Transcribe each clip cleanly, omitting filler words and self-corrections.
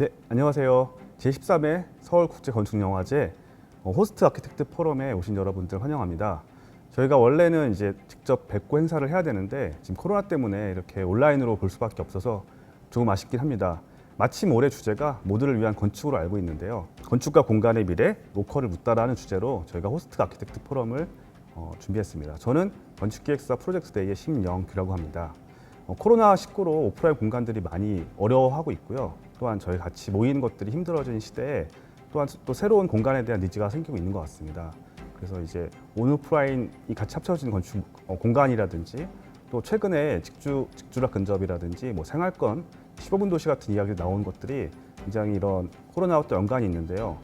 네, 안녕하세요. 제13회 서울국제건축영화제 호스트 아키텍트 포럼에 오신 여러분들 환영합니다. 저희가 원래는 이제 직접 뵙고 행사를 해야 되는데 지금 코로나 때문에 이렇게 온라인으로 볼 수밖에 없어서 조금 아쉽긴 합니다. 마침 올해 주제가 모두를 위한 건축으로 알고 있는데요. 건축과 공간의 미래, 로컬을 묻다라는 주제로 저희가 호스트 아키텍트 포럼을 준비했습니다. 저는 건축기획사 프로젝트 데이의 심영규라고 합니다. 코로나19로 오프라인 공간들이 많이 어려워하고 있고요. 또한 저희 같이 모이는 것들이 힘들어진 시대에 또한 또 새로운 공간에 대한 니즈가 생기고 있는 것 같습니다. 그래서 이제 온오프라인이 같이 합쳐진 건축 공간이라든지 또 최근에 직주락 근접이라든지 뭐 생활권, 15분 도시 같은 이야기가 나온 것들이 굉장히 이런 코로나와 또 연관이 있는데요.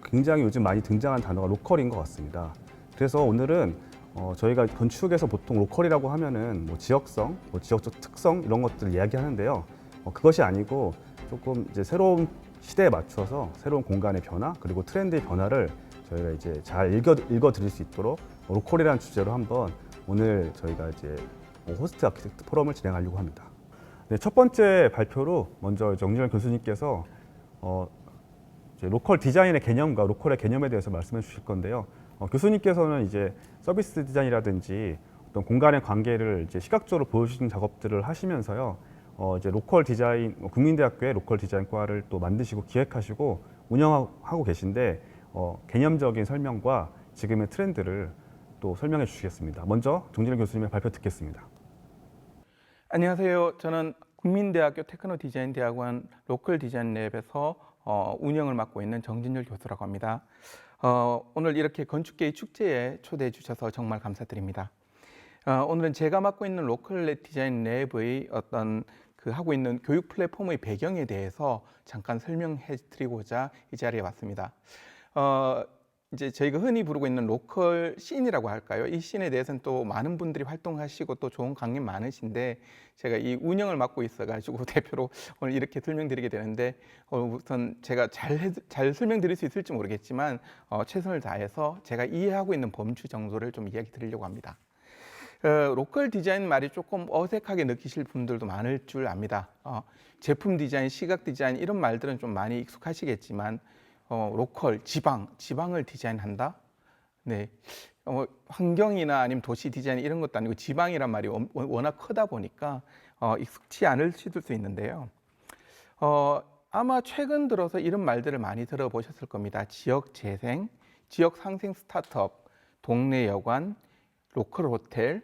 굉장히 요즘 많이 등장한 단어가 로컬인 것 같습니다. 그래서 오늘은 저희가 건축에서 보통 로컬이라고 하면은 뭐 지역성, 뭐 지역적 특성 이런 것들을 이야기하는데요. 그것이 아니고 조금 이제 새로운 시대에 맞춰서 새로운 공간의 변화 그리고 트렌드의 변화를 저희가 이제 잘 읽어 드릴 수 있도록 로컬이라는 주제로 한번 오늘 저희가 이제 호스트 아키텍트 포럼을 진행하려고 합니다. 네, 첫 번째 발표로 먼저 정진열 교수님께서 이제 로컬 디자인의 개념과 로컬의 개념에 대해서 말씀해 주실 건데요. 교수님께서는 이제 서비스 디자인이라든지 어떤 공간의 관계를 이제 시각적으로 보여주는 작업들을 하시면서요. 이제 로컬 디자인, 국민대학교의 로컬 디자인과를 또 만드시고 기획하시고 운영하고 계신데 개념적인 설명과 지금의 트렌드를 또 설명해 주시겠습니다. 먼저 정진일 교수님의 발표 듣겠습니다. 안녕하세요. 저는 국민대학교 테크노디자인대학원 로컬 디자인 랩에서 운영을 맡고 있는 정진열 교수라고 합니다. 오늘 이렇게 건축계의 축제에 초대해 주셔서 정말 감사드립니다. 오늘은 제가 맡고 있는 로컬 디자인 랩의 어떤 하고 있는 교육 플랫폼의 배경에 대해서 잠깐 설명해 드리고자 이 자리에 왔습니다. 이제 저희가 흔히 부르고 있는 로컬 씬이라고 할까요? 이 씬에 대해서는 또 많은 분들이 활동하시고 또 좋은 강연 많으신데 제가 이 운영을 맡고 있어가지고 대표로 오늘 이렇게 설명드리게 되는데 우선 제가 잘 설명드릴 수 있을지 모르겠지만 최선을 다해서 제가 이해하고 있는 범주 정도를 좀 이야기 드리려고 합니다. 로컬 디자인 말이 조금 어색하게 느끼실 분들도 많을 줄 압니다. 제품 디자인, 시각 디자인 이런 말들은 좀 많이 익숙하시겠지만 로컬, 지방을 디자인한다? 네. 환경이나 아니면 도시 디자인 이런 것도 아니고 지방이란 말이 워낙 크다 보니까 익숙치 않을 수도 있는데요. 아마 최근 들어서 이런 말들을 많이 들어보셨을 겁니다. 지역 재생, 지역 상생 스타트업, 동네 여관, 로컬 호텔,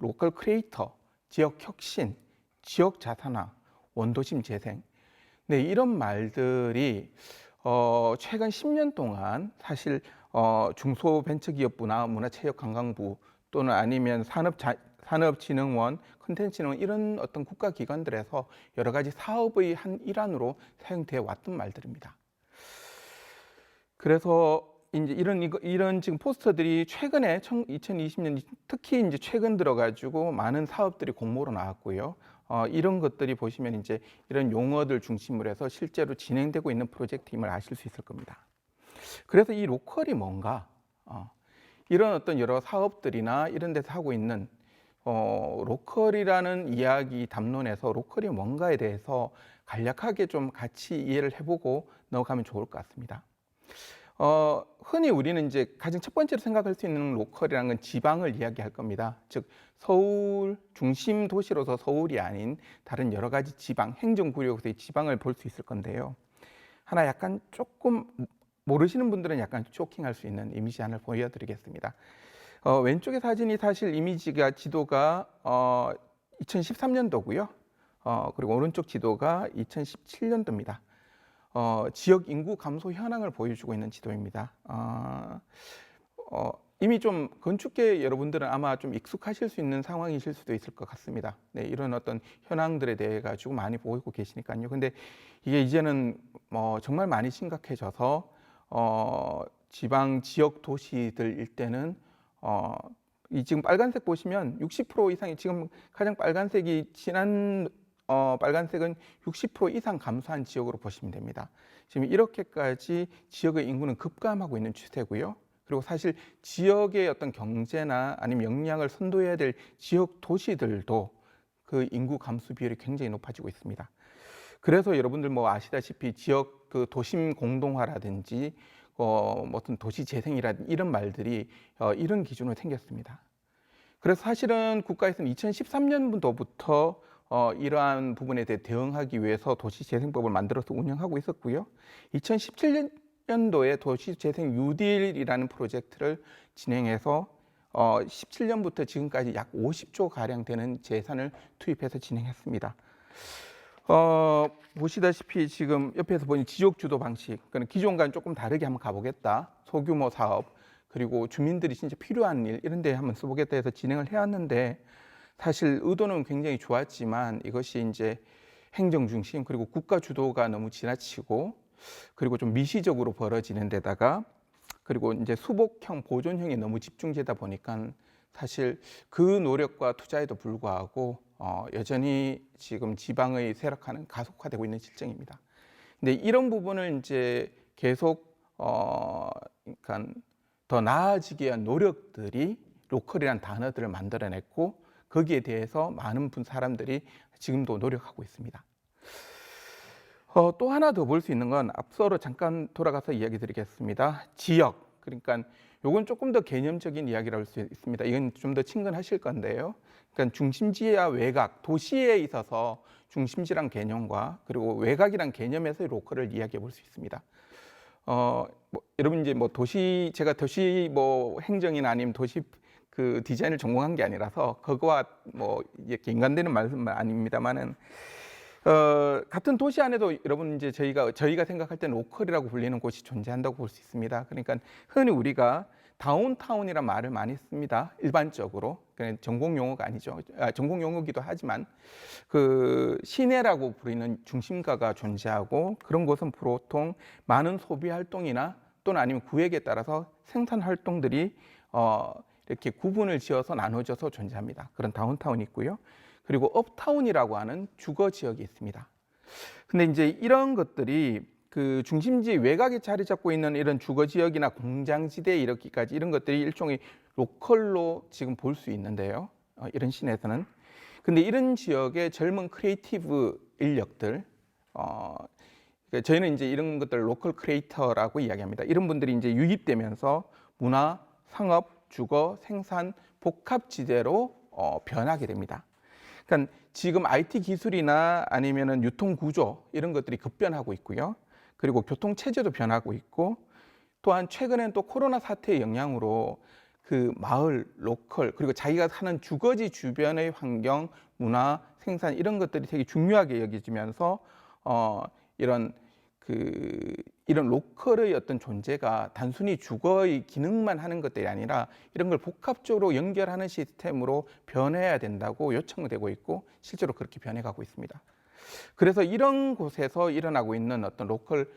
로컬 크리에이터, 지역 혁신, 지역 자산화, 원도심 재생. 네, 이런 말들이 최근 10년 동안 사실 중소벤처기업부나 문화체육관광부 또는 아니면 산업진흥원, 컨텐츠진흥원 이런 어떤 국가기관들에서 여러 가지 사업의 한 일환으로 사용되어 왔던 말들입니다. 그래서 이제 이런 지금 포스터들이 최근에 2020년 특히 이제 최근 들어가지고 많은 사업들이 공모로 나왔고요. 이런 것들이 보시면 이제 이런 용어들 중심으로 해서 실제로 진행되고 있는 프로젝트임을 아실 수 있을 겁니다. 그래서 이 로컬이 뭔가 이런 어떤 여러 사업들이나 이런 데서 하고 있는 로컬이라는 이야기 담론에서 로컬이 뭔가에 대해서 간략하게 좀 같이 이해를 해보고 넘어가면 좋을 것 같습니다. 흔히 우리는 이제 가장 첫 번째로 생각할 수 있는 로컬이라는 건 지방을 이야기할 겁니다. 즉 서울 중심 도시로서 서울이 아닌 다른 여러 가지 지방, 행정구역에서의 지방을 볼 수 있을 건데요. 하나 약간 조금 모르시는 분들은 약간 쇼킹할 수 있는 이미지 하나를 보여드리겠습니다. 왼쪽의 사진이 사실 지도가 2013년도고요. 그리고 오른쪽 지도가 2017년도입니다. 지역 인구 감소 현황을 보여주고 있는 지도입니다. 이미 좀 건축계 여러분들은 아마 좀 익숙하실 수 있는 상황이실 수도 있을 것 같습니다. 네, 이런 어떤 현황들에 대해 가지고 많이 보이고 계시니까요. 근데 이게 이제는 정말 많이 심각해져서 지방 지역 도시들 일대는 이 지금 빨간색 보시면 60% 이상이 지금 가장 빨간색이 빨간색은 60% 이상 감소한 지역으로 보시면 됩니다. 지금 이렇게까지 지역의 인구는 급감하고 있는 추세고요. 그리고 사실 지역의 어떤 경제나 아니면 역량을 선도해야 될 지역 도시들도 그 인구 감소 비율이 굉장히 높아지고 있습니다. 그래서 여러분들 뭐 아시다시피 지역 그 도심 공동화라든지 뭐 어떤 도시 재생이라든지 이런 말들이 이런 기준으로 생겼습니다. 그래서 사실은 국가에서는 2013년도부터 이러한 부분에 대해 대응하기 위해서 도시재생법을 만들어서 운영하고 있었고요. 2017년도에 도시재생 뉴딜이라는 프로젝트를 진행해서 17년부터 지금까지 약 50조 가량 되는 예산을 투입해서 진행했습니다. 보시다시피 지금 옆에서 보니 지역 주도 방식, 그는 기존과는 조금 다르게 한번 가보겠다. 소규모 사업, 그리고 주민들이 진짜 필요한 일 이런 데 한번 써보겠다 해서 진행을 해왔는데 사실 의도는 굉장히 좋았지만 이것이 이제 행정 중심 그리고 국가 주도가 너무 지나치고 그리고 좀 미시적으로 벌어지는 데다가 그리고 이제 수복형 보존형이 너무 집중되다 보니까 사실 그 노력과 투자에도 불구하고 여전히 지금 지방의 쇠락화는 가속화되고 있는 실정입니다. 근데 이런 부분을 이제 계속 그러니까 더 나아지기 위한 노력들이 로컬이라는 단어들을 만들어냈고 거기에 대해서 많은 사람들이 지금도 노력하고 있습니다. 또 하나 더 볼 수 있는 건 앞서로 잠깐 돌아가서 이야기 드리겠습니다. 지역, 그러니까 요건 조금 더 개념적인 이야기를 할 수 있습니다. 이건 좀 더 친근하실 건데요. 그러니까 중심지와 외곽, 도시에 있어서 중심지란 개념과 그리고 외곽이란 개념에서의 로컬을 이야기해 볼 수 있습니다. 여러분 이제 뭐 제가 도시 뭐 행정이나 아니면 도시 그 디자인을 전공한 게 아니라서 그거와 뭐 이렇게 인간되는 말씀은 아닙니다만은 같은 도시 안에도 여러분 이제 저희가 생각할 때는 로컬이라고 불리는 곳이 존재한다고 볼 수 있습니다. 그러니까 흔히 우리가 다운타운이란 말을 많이 씁니다. 일반적으로 전공 용어가 아니죠. 전공 용어기도 하지만 그 시내라고 부르는 중심가가 존재하고 그런 곳은 보통 많은 소비 활동이나 또는 아니면 구획에 따라서 생산 활동들이 이렇게 구분을 지어서 나눠져서 존재합니다. 그런 다운타운이 있고요. 그리고 업타운이라고 하는 주거 지역이 있습니다. 근데 이제 이런 것들이 그 중심지 외곽에 자리 잡고 있는 이런 주거 지역이나 공장지대에 이르기까지 이런 것들이 일종의 로컬로 지금 볼 수 있는데요. 이런 시내에서는. 근데 이런 지역의 젊은 크리에이티브 인력들, 저희는 이제 이런 것들을 로컬 크리에이터라고 이야기합니다. 이런 분들이 이제 유입되면서 문화, 상업, 주거, 생산, 복합지대로 변하게 됩니다. 그러니까 지금 IT 기술이나 아니면은 유통 구조 이런 것들이 급변하고 있고요. 그리고 교통 체제도 변하고 있고 또한 최근엔 또 코로나 사태의 영향으로 그 마을, 로컬 그리고 자기가 사는 주거지 주변의 환경, 문화, 생산 이런 것들이 되게 중요하게 여겨지면서 이런 로컬의 어떤 존재가 단순히 주거의 기능만 하는 것들이 아니라 이런 걸 복합적으로 연결하는 시스템으로 변해야 된다고 요청되고 있고 실제로 그렇게 변해가고 있습니다. 그래서 이런 곳에서 일어나고 있는 어떤 로컬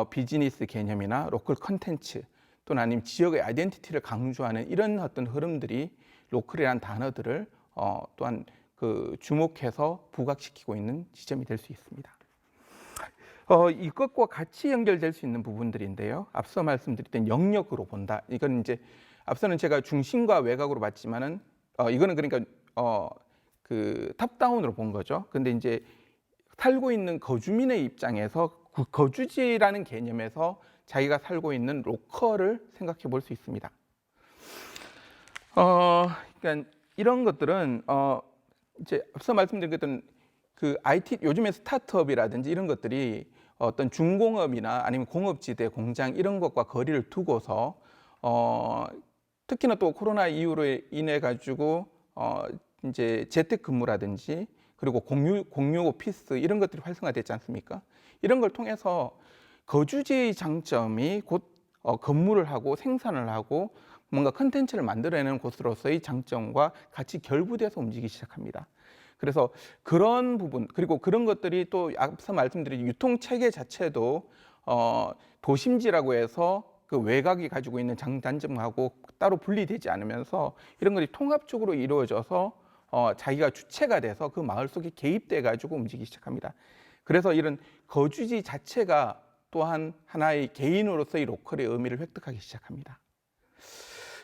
비즈니스 개념이나 로컬 컨텐츠 또는 아니면 지역의 아이덴티티를 강조하는 이런 어떤 흐름들이 로컬이라는 단어들을 또한 그 주목해서 부각시키고 있는 지점이 될 수 있습니다. 이것과 같이 연결될 수 있는 부분들인데요. 앞서 말씀드렸던 영역으로 본다. 이건 이제 앞서는 제가 중심과 외곽으로 봤지만은 이거는 그러니까 그 탑다운으로 본 거죠. 근데 이제 살고 있는 거주민의 입장에서 거주지라는 개념에서 자기가 살고 있는 로컬을 생각해 볼 수 있습니다. 그러니까 이런 것들은 이제 앞서 말씀드린 것들은 그 IT 요즘에 스타트업이라든지 이런 것들이 어떤 중공업이나 아니면 공업지대, 공장 이런 것과 거리를 두고서 특히나 또 코로나 이후로 인해 가지고 이제 재택근무라든지 그리고 공유 오피스 이런 것들이 활성화됐지 않습니까? 이런 걸 통해서 거주지의 장점이 곧 건물을 하고 생산을 하고 뭔가 컨텐츠를 만들어내는 곳으로서의 장점과 같이 결부돼서 움직이기 시작합니다. 그래서 그런 부분 그리고 그런 것들이 또 앞서 말씀드린 유통 체계 자체도 도심지라고 해서 그 외곽이 가지고 있는 장단점하고 따로 분리되지 않으면서 이런 것이 통합적으로 이루어져서 자기가 주체가 돼서 그 마을 속에 개입돼 가지고 움직이기 시작합니다. 그래서 이런 거주지 자체가 또한 하나의 개인으로서의 로컬의 의미를 획득하기 시작합니다.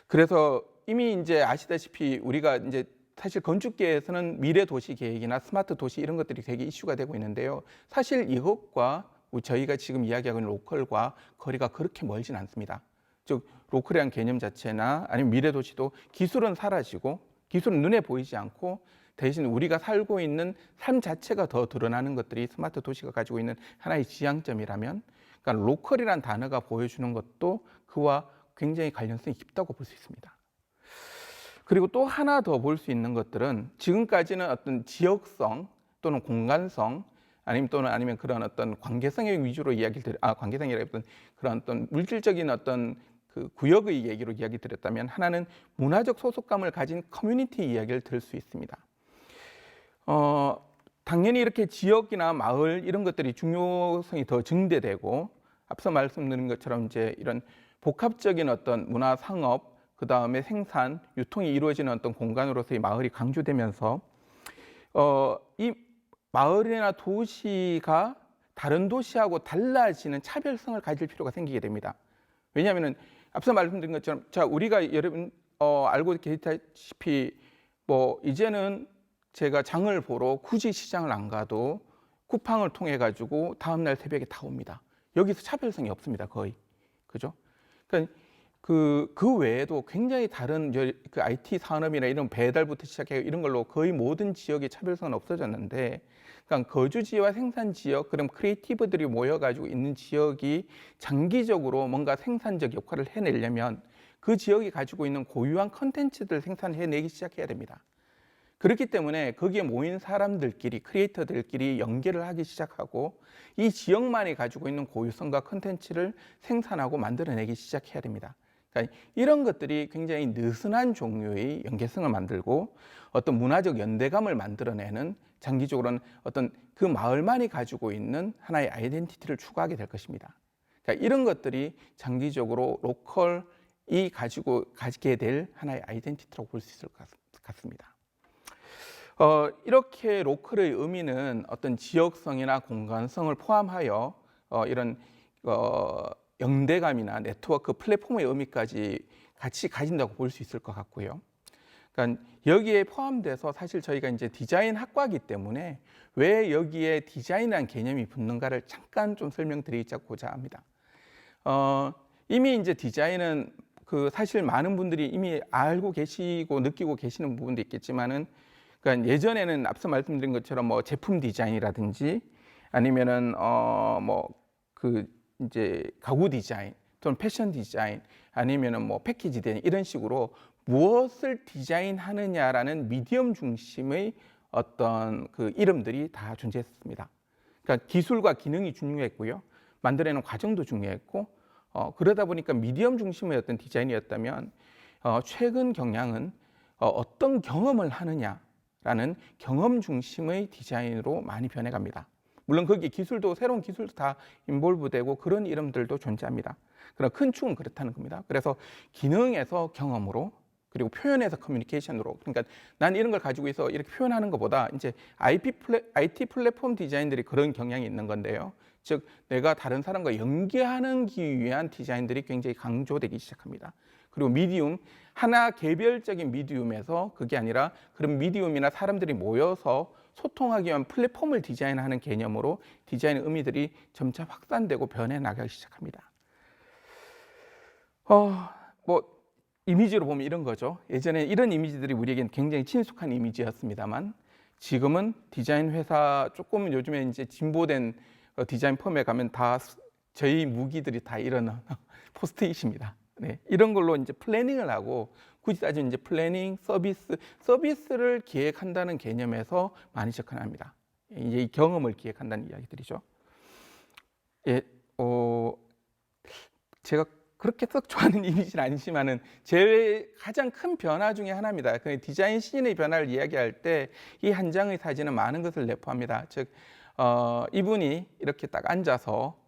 그래서 이미 이제 아시다시피 우리가 이제 사실 건축계에서는 미래 도시 계획이나 스마트 도시 이런 것들이 되게 이슈가 되고 있는데요. 사실 이것과 저희가 지금 이야기하고 있는 로컬과 거리가 그렇게 멀진 않습니다. 즉 로컬이라는 개념 자체나 아니면 미래 도시도 기술은 사라지고 기술은 눈에 보이지 않고 대신 우리가 살고 있는 삶 자체가 더 드러나는 것들이 스마트 도시가 가지고 있는 하나의 지향점이라면, 그러니까 로컬이라는 단어가 보여주는 것도 그와 굉장히 관련성이 깊다고 볼 수 있습니다. 그리고 또 하나 더 볼 수 있는 것들은 지금까지는 어떤 지역성 또는 공간성 아니면 그런 어떤 관계성의 위주로 관계성이라기보다는 그런 어떤 물질적인 어떤 그 구역의 얘기로 이야기 드렸다면, 하나는 문화적 소속감을 가진 커뮤니티 이야기를 들을 수 있습니다. 당연히 이렇게 지역이나 마을 이런 것들이 중요성이 더 증대되고, 앞서 말씀드린 것처럼 이제 이런 복합적인 어떤 문화 상업, 그 다음에 생산, 유통이 이루어지는 어떤 공간으로서의 마을이 강조되면서 이 마을이나 도시가 다른 도시하고 달라지는 차별성을 가질 필요가 생기게 됩니다. 왜냐하면 앞서 말씀드린 것처럼 우리가 여러분 알고 계시다시피 이제는 제가 장을 보러 굳이 시장을 안 가도 쿠팡을 통해 가지고 다음 날 새벽에 다 옵니다. 여기서 차별성이 없습니다, 거의. 그죠? 그러니까 그 외에도 굉장히 다른 그 IT 산업이나 이런 배달부터 시작해 이런 걸로 거의 모든 지역의 차별성은 없어졌는데, 그러니까 거주지와 생산 지역, 그럼 크리에이티브들이 모여가지고 있는 지역이 장기적으로 뭔가 생산적 역할을 해내려면 그 지역이 가지고 있는 고유한 컨텐츠들을 생산해내기 시작해야 됩니다. 그렇기 때문에 거기에 모인 사람들끼리, 크리에이터들끼리 연계를 하기 시작하고 이 지역만이 가지고 있는 고유성과 컨텐츠를 생산하고 만들어내기 시작해야 됩니다. 그러니까 이런 것들이 굉장히 느슨한 종류의 연계성을 만들고 어떤 문화적 연대감을 만들어내는, 장기적으로는 어떤 그 마을만이 가지고 있는 하나의 아이덴티티를 추구하게 될 것입니다. 그러니까 이런 것들이 장기적으로 로컬이 가지게 될 하나의 아이덴티티라고 볼 수 있을 것 같습니다. 이렇게 로컬의 의미는 어떤 지역성이나 공간성을 포함하여 이런 연대감이나 네트워크, 플랫폼의 의미까지 같이 가진다고 볼 수 있을 것 같고요. 그러니까 여기에 포함돼서 사실 저희가 이제 디자인 학과이기 때문에 왜 여기에 디자인이라는 개념이 붙는가를 잠깐 좀 설명드리고자 합니다. 이미 이제 디자인은 사실 많은 분들이 이미 알고 계시고 느끼고 계시는 부분도 있겠지만은, 그러니까 예전에는 앞서 말씀드린 것처럼 제품 디자인이라든지 아니면은 이제 가구 디자인 또는 패션 디자인 아니면은 패키지 디자인 이런 식으로 무엇을 디자인하느냐라는 미디엄 중심의 어떤 그 이름들이 다 존재했습니다. 그러니까 기술과 기능이 중요했고요, 만들어내는 과정도 중요했고, 그러다 보니까 미디엄 중심의 어떤 디자인이었다면 최근 경향은 어떤 경험을 하느냐라는 경험 중심의 디자인으로 많이 변해갑니다. 물론 거기에 새로운 기술도 다 인볼브되고 그런 이름들도 존재합니다. 그러나 큰 축은 그렇다는 겁니다. 그래서 기능에서 경험으로, 그리고 표현에서 커뮤니케이션으로, 그러니까 난 이런 걸 가지고 있어 이렇게 표현하는 것보다 이제 IT 플랫폼 디자인들이 그런 경향이 있는 건데요. 즉 내가 다른 사람과 연계하기 위한 디자인들이 굉장히 강조되기 시작합니다. 그리고 미디움, 하나 개별적인 미디움에서 그게 아니라 그런 미디움이나 사람들이 모여서 소통하기 위한 플랫폼을 디자인하는 개념으로 디자인의 의미들이 점차 확산되고 변해 나가기 시작합니다. 이미지로 보면 이런 거죠. 예전에 이런 이미지들이 우리에겐 굉장히 친숙한 이미지였습니다만, 지금은 디자인 회사 조금 요즘에 이제 진보된 디자인 펌에 가면 다 저희 무기들이 다 이런 포스트잇입니다. 네, 이런 걸로 이제 플래닝을 하고, 굳이 따지면 이제 플래닝, 서비스를 기획한다는 개념에서 많이 접근합니다. 이제 이 경험을 기획한다는 이야기들이죠. 예, 제가 그렇게 썩 좋아하는 이미지는 아니지만은 제 가장 큰 변화 중에 하나입니다. 그 디자인 시인의 변화를 이야기할 때 이 한 장의 사진은 많은 것을 내포합니다. 즉, 이분이 이렇게 딱 앉아서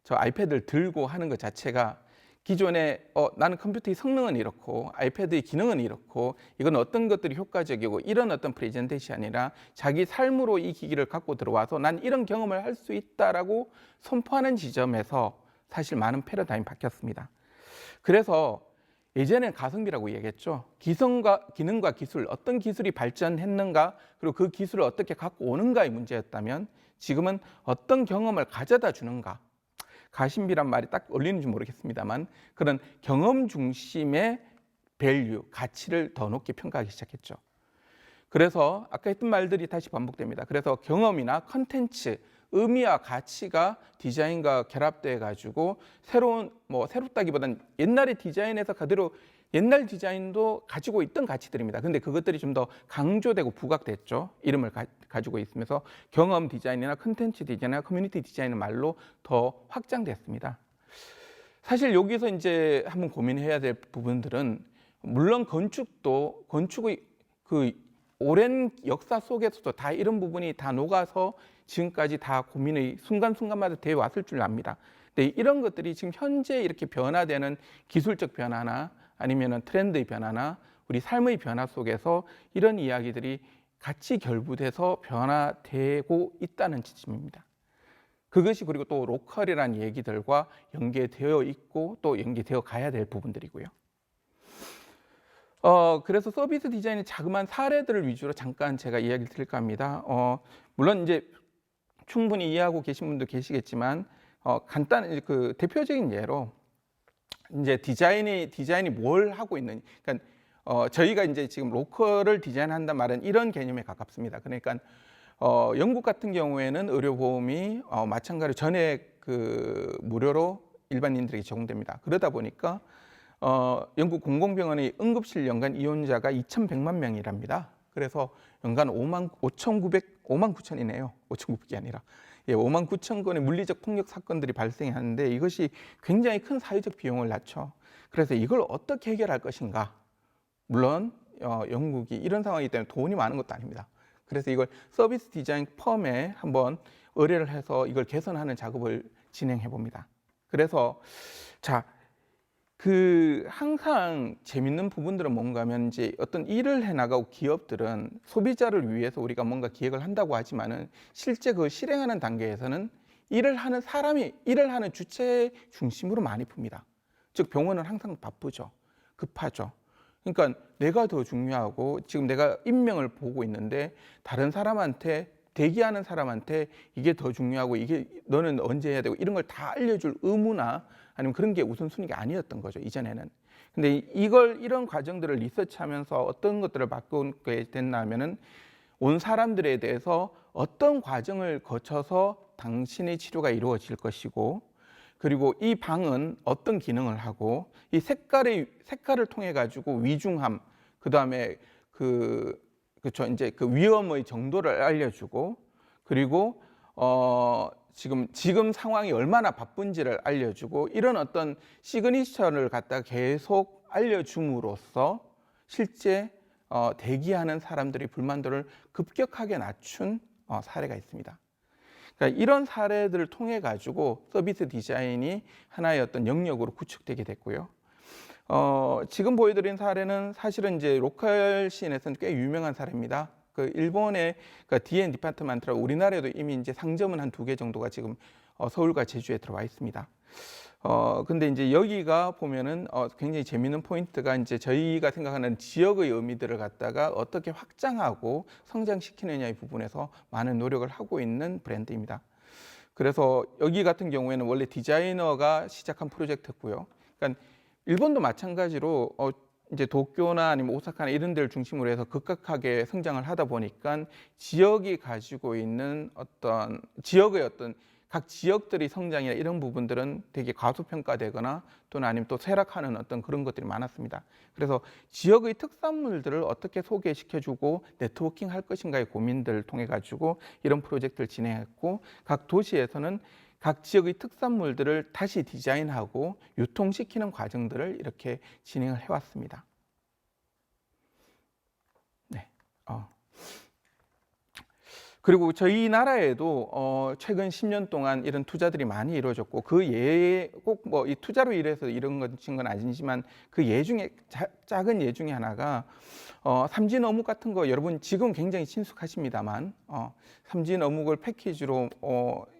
저 아이패드를 들고 하는 것 자체가 기존에 나는 컴퓨터의 성능은 이렇고 아이패드의 기능은 이렇고 이건 어떤 것들이 효과적이고 이런 어떤 프레젠테이션이나 자기 삶으로 이 기기를 갖고 들어와서 난 이런 경험을 할 수 있다라고 선포하는 지점에서 사실 많은 패러다임이 바뀌었습니다. 그래서 예전에는 가성비라고 얘기했죠. 기능과 기술, 어떤 기술이 발전했는가, 그리고 그 기술을 어떻게 갖고 오는가의 문제였다면 지금은 어떤 경험을 가져다 주는가. 가심비란 말이 딱 어울리는지 모르겠습니다만 그런 경험 중심의 밸류, 가치를 더 높게 평가하기 시작했죠. 그래서 아까 했던 말들이 다시 반복됩니다. 그래서 경험이나 컨텐츠, 의미와 가치가 디자인과 결합돼 가지고 새롭다기보다는 옛날의 디자인에서 그대로 옛날 디자인도 가지고 있던 가치들입니다. 근데 그것들이 좀 더 강조되고 부각됐죠. 이름을 가지고 있으면서 경험 디자인이나 컨텐츠 디자인이나 커뮤니티 디자인의 말로 더 확장됐습니다. 사실 여기서 이제 한번 고민해야 될 부분들은 물론 건축의 그 오랜 역사 속에서도 다 이런 부분이 다 녹아서 지금까지 다 고민의 순간순간마다 되어 왔을 줄 압니다. 근데 이런 것들이 지금 현재 이렇게 변화되는 기술적 변화나 아니면 트렌드의 변화나 우리 삶의 변화 속에서 이런 이야기들이 같이 결부돼서 변화되고 있다는 지침입니다. 그것이 그리고 또 로컬이라는 얘기들과 연계되어 있고 또 연계되어 가야 될 부분들이고요. 그래서 서비스 디자인의 자그마한 사례들을 위주로 잠깐 제가 이야기를 드릴까 합니다. 물론 이제 충분히 이해하고 계신 분도 계시겠지만 간단한 그 대표적인 예로 이제 디자인이 뭘 하고 있는, 그러니까 저희가 이제 지금 로컬을 디자인한단 말은 이런 개념에 가깝습니다. 그러니까 영국 같은 경우에는 의료보험이 마찬가지로 전액 그 무료로 일반인들에게 제공됩니다. 그러다 보니까 영국 공공병원의 응급실 연간 이용자가 2,100만 명이랍니다. 그래서 연간 5만 9천이네요. 5,900이 아니라 5만 9천 건의 물리적 폭력 사건들이 발생하는데 이것이 굉장히 큰 사회적 비용을 낳죠. 그래서 이걸 어떻게 해결할 것인가? 물론 영국이 이런 상황이기 때문에 돈이 많은 것도 아닙니다. 그래서 이걸 서비스 디자인 펌에 한번 의뢰를 해서 이걸 개선하는 작업을 진행해 봅니다. 그래서 항상 재밌는 부분들은 뭔가 하면 이제 어떤 일을 해나가고 기업들은 소비자를 위해서 우리가 뭔가 기획을 한다고 하지만은 실제 그 실행하는 단계에서는 일을 하는 주체 중심으로 많이 풉니다. 즉 병원은 항상 바쁘죠. 급하죠. 그러니까 내가 더 중요하고 지금 내가 인명을 보고 있는데 다른 사람한테 대기하는 사람한테 이게 더 중요하고 이게 너는 언제 해야 되고 이런 걸 다 알려줄 의무나 아니면 그런 게 우선순위가 아니었던 거죠, 이전에는. 근데 이런 과정들을 리서치하면서 어떤 것들을 바꾸게 됐나 하면은 온 사람들에 대해서 어떤 과정을 거쳐서 당신의 치료가 이루어질 것이고 그리고 이 방은 어떤 기능을 하고 이 색깔을 통해 가지고 위중함, 그다음에 그렇죠. 이제 그 위험의 정도를 알려주고 그리고 지금 상황이 얼마나 바쁜지를 알려주고 이런 어떤 시그니처를 갖다 계속 알려줌으로써 실제 대기하는 사람들의 불만도를 급격하게 낮춘 사례가 있습니다. 그러니까 이런 사례들을 통해 가지고 서비스 디자인이 하나의 어떤 영역으로 구축되게 됐고요. 지금 보여드린 사례는 사실은 이제 로컬 씬에서는 꽤 유명한 사례입니다. 그 일본의 DN 디파트먼트라고 우리나라에도 이미 이제 상점은 한 2개 정도가 지금 서울과 제주에 들어와 있습니다. 근데 이제 여기가 보면은 굉장히 재미있는 포인트가 이제 저희가 생각하는 지역의 의미들을 갖다가 어떻게 확장하고 성장시키느냐의 부분에서 많은 노력을 하고 있는 브랜드입니다. 그래서 여기 같은 경우에는 원래 디자이너가 시작한 프로젝트고요. 그러니까 일본도 마찬가지로 이제 도쿄나 아니면 오사카나 이런 데를 중심으로 해서 급격하게 성장을 하다 보니까 지역이 가지고 있는 각 지역들의 성장이나 이런 부분들은 되게 과소평가되거나 또는 아니면 또 쇠락하는 어떤 그런 것들이 많았습니다. 그래서 지역의 특산물들을 어떻게 소개시켜주고 네트워킹 할 것인가의 고민들을 통해 가지고 이런 프로젝트를 진행했고 각 도시에서는 각 지역의 특산물들을 다시 디자인하고 유통시키는 과정들을 이렇게 진행을 해왔습니다. 네. 그리고 저희 나라에도 최근 10년 동안 이런 투자들이 많이 이루어졌고 그 예에 꼭 뭐 이 투자로 인해서 이런 건 아니지만 그 예 중에 작은 예 중에 하나가 삼진 어묵 같은 거 여러분 지금 굉장히 친숙하십니다만 삼진 어묵을 패키지로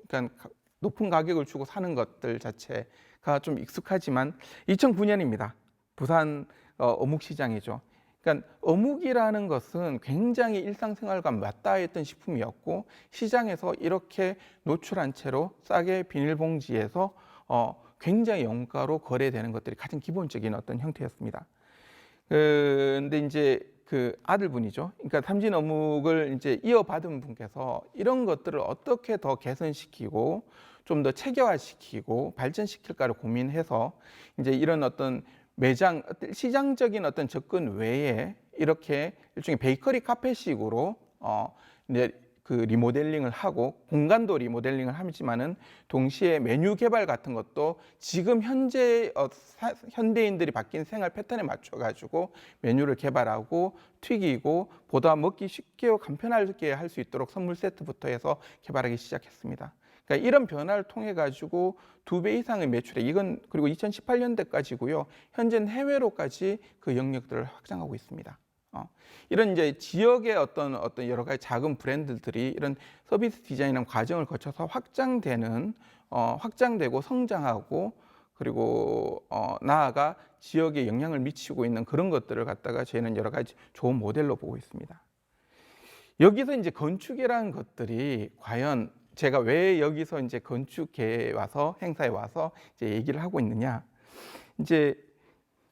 그러니까 높은 가격을 주고 사는 것들 자체가 좀 익숙하지만 2009년입니다. 부산 어묵 시장이죠. 그러니까 어묵이라는 것은 굉장히 일상생활과 맞닿아있던 식품이었고 시장에서 이렇게 노출한 채로 싸게 비닐봉지에서 굉장히 영가로 거래되는 것들이 가장 기본적인 어떤 형태였습니다. 근데 이제 그 아들분이죠. 그러니까 삼진 어묵을 이제 이어받은 분께서 이런 것들을 어떻게 더 개선시키고 좀 더 체계화시키고 발전시킬까를 고민해서 이제 이런 어떤 매장 시장적인 어떤 접근 외에 이렇게 일종의 베이커리 카페식으로 이제 그 리모델링을 하고 공간도 리모델링을 하지만은 동시에 메뉴 개발 같은 것도 지금 현재 현대인들이 바뀐 생활 패턴에 맞춰 가지고 메뉴를 개발하고 튀기고 보다 먹기 쉽게 간편하게 할 수 있도록 선물 세트부터 해서 개발하기 시작했습니다. 그러니까 이런 변화를 통해 가지고 2배 이상의 매출액 이건 그리고 2018년대까지고요. 현재는 해외로까지 그 영역들을 확장하고 있습니다. 이런 이제 지역의 어떤 여러 가지 작은 브랜드들이 이런 서비스 디자인이라는 과정을 거쳐서 확장되고 성장하고 그리고 나아가 지역에 영향을 미치고 있는 그런 것들을 갖다가 저희는 여러 가지 좋은 모델로 보고 있습니다. 여기서 이제 건축이라는 것들이 과연 제가 왜 여기서 이제 건축계에 와서 행사에 와서 이제 얘기를 하고 있느냐? 이제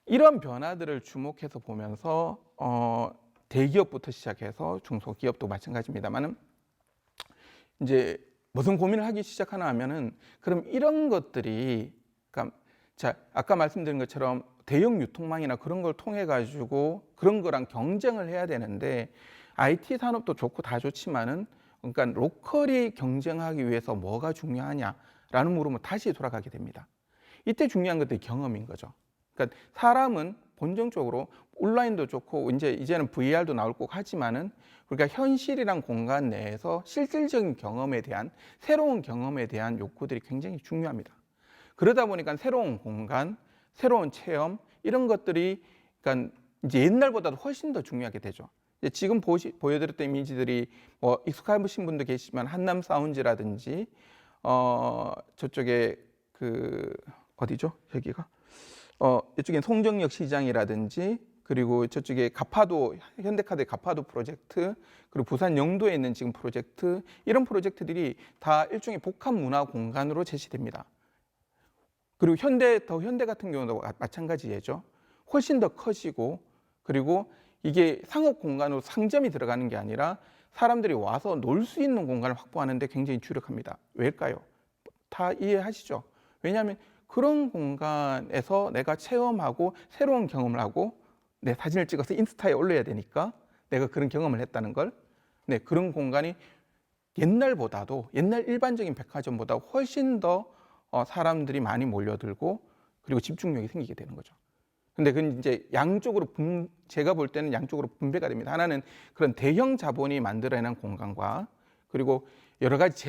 이런 변화들을 주목해서 보면서 대기업부터 시작해서 중소기업도 마찬가지입니다만은 이제 무슨 고민을 하기 시작하나 하면은 그럼 이런 것들이 그러니까 자 아까 말씀드린 것처럼 대형 유통망이나 그런 걸 통해 가지고 그런 거랑 경쟁을 해야 되는데 IT 산업도 좋고 다 좋지만은 그러니까 로컬이 경쟁하기 위해서 뭐가 중요하냐라는 물으면 다시 돌아가게 됩니다. 이때 중요한 것들이 경험인 거죠. 그러니까 사람은 본질적으로 온라인도 좋고 이제는 VR도 나올 꼭 하지만은 우리가 현실이란 공간 내에서 실질적인 경험에 대한 새로운 경험에 대한 욕구들이 굉장히 중요합니다. 그러다 보니까 새로운 공간, 새로운 체험 이런 것들이 그러니까 이제 옛날보다도 훨씬 더 중요하게 되죠. 지금 보여드렸던 이미지들이 뭐 익숙하신 분도 계시지만 한남 사운지라든지 저쪽에 그 어디죠? 여기가 이쪽엔 송정역 시장이라든지 그리고 저쪽에 가파도 현대카드의 가파도 프로젝트 그리고 부산 영도에 있는 지금 프로젝트 이런 프로젝트들이 다 일종의 복합 문화 공간으로 제시됩니다. 그리고 현대 같은 경우도 마찬가지예죠. 훨씬 더 커지고 그리고 이게 상업 공간으로 상점이 들어가는 게 아니라 사람들이 와서 놀 수 있는 공간을 확보하는 데 굉장히 주력합니다. 왜일까요? 다 이해하시죠? 왜냐하면 그런 공간에서 내가 체험하고 새로운 경험을 하고 내 사진을 찍어서 인스타에 올려야 되니까 내가 그런 경험을 했다는 걸 그런 공간이 옛날 일반적인 백화점보다 훨씬 더 사람들이 많이 몰려들고 그리고 집중력이 생기게 되는 거죠. 근데 그건 이제 양쪽으로 제가 볼 때는 양쪽으로 분배가 됩니다. 하나는 그런 대형 자본이 만들어내는 공간과 그리고 여러 가지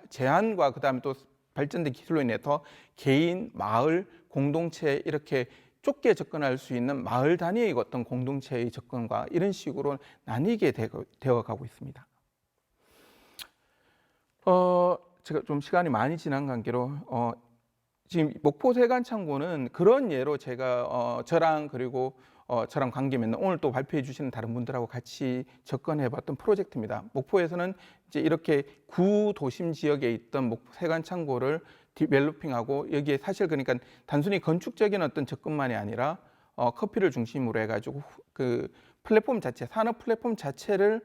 제한과 그다음에 또 발전된 기술로 인해서 개인, 마을, 공동체 이렇게 좁게 접근할 수 있는 마을 단위의 어떤 공동체의 접근과 이런 식으로 나뉘게 되어가고 있습니다. 제가 좀 시간이 많이 지난 관계로 지금 목포 세관창고는 그런 예로 제가 저랑 그리고 저랑 관계 맺는 오늘 또 발표해 주시는 다른 분들하고 같이 접근해 봤던 프로젝트입니다. 목포에서는 이제 이렇게 구도심 지역에 있던 목포 세관창고를 디벨로핑하고 여기에 사실 그러니까 단순히 건축적인 어떤 접근만이 아니라 커피를 중심으로 해가지고 그 플랫폼 자체 산업 플랫폼 자체를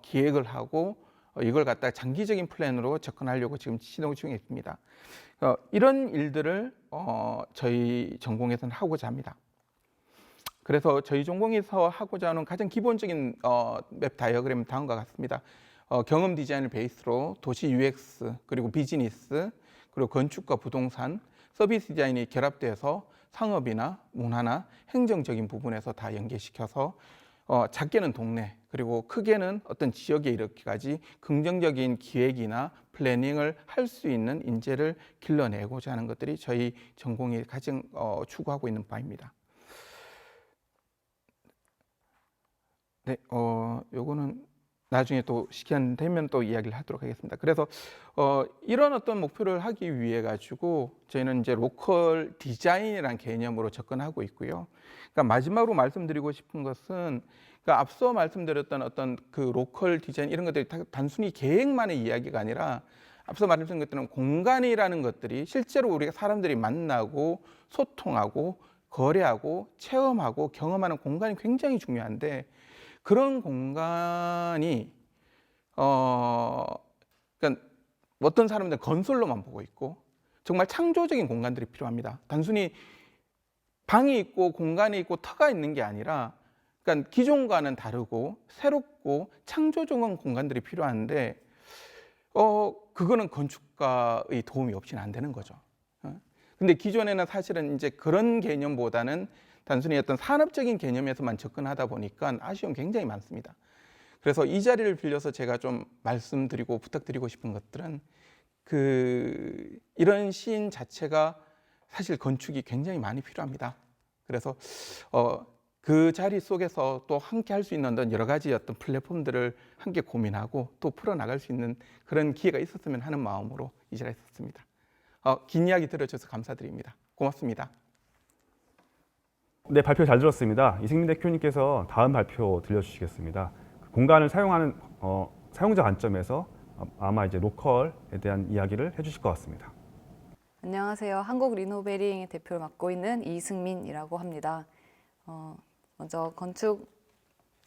기획을 하고 이걸 갖다가 장기적인 플랜으로 접근하려고 지금 시도 중에 있습니다. 이런 일들을 저희 전공에서는 하고자 합니다. 그래서 저희 전공에서 하고자 하는 가장 기본적인 맵 다이어그램은 다음과 같습니다. 경험 디자인을 베이스로 도시 UX 그리고 비즈니스 그리고 건축과 부동산 서비스 디자인이 결합돼서 상업이나 문화나 행정적인 부분에서 다 연계시켜서 작게는 동네 그리고 크게는 어떤 지역에 이르기까지 긍정적인 기획이나 플래닝을 할 수 있는 인재를 길러내고자 하는 것들이 저희 전공이 가장 추구하고 있는 바입니다. 네, 요거는 나중에 또 시간 되면 또 이야기를 하도록 하겠습니다. 그래서 이런 어떤 목표를 하기 위해 가지고 저희는 이제 로컬 디자인이라는 개념으로 접근하고 있고요. 그러니까 마지막으로 말씀드리고 싶은 것은 그러니까 앞서 말씀드렸던 어떤 그 로컬 디자인 이런 것들이 단순히 계획만의 이야기가 아니라 앞서 말씀드린 것들은 공간이라는 것들이 실제로 우리가 사람들이 만나고 소통하고 거래하고 체험하고 경험하는 공간이 굉장히 중요한데 그런 공간이 그러니까 어떤 사람들은 건설로만 보고 있고 정말 창조적인 공간들이 필요합니다. 단순히 방이 있고 공간이 있고 터가 있는 게 아니라 그러니까 기존과는 다르고 새롭고 창조적인 공간들이 필요한데 그거는 건축가의 도움이 없이는 안 되는 거죠. 근데 기존에는 사실은 이제 그런 개념보다는 단순히 어떤 산업적인 개념에서만 접근하다 보니까 아쉬움이 굉장히 많습니다. 그래서 이 자리를 빌려서 제가 좀 말씀드리고 부탁드리고 싶은 것들은 이런 시인 자체가 사실 건축이 굉장히 많이 필요합니다. 그래서 그 자리 속에서 또 함께 할 수 있는 어떤 여러 가지 어떤 플랫폼들을 함께 고민하고 또 풀어나갈 수 있는 그런 기회가 있었으면 하는 마음으로 이 자리에 있었습니다. 긴 이야기 들어주셔서 감사드립니다. 고맙습니다. 네, 발표 잘 들었습니다. 이승민 대표님께서 다음 발표 들려주시겠습니다. 공간을 사용하는 사용자 관점에서 아마 이제 로컬에 대한 이야기를 해주실 것 같습니다. 안녕하세요. 한국 리노베링의 대표를 맡고 있는 이승민이라고 합니다. 먼저 건축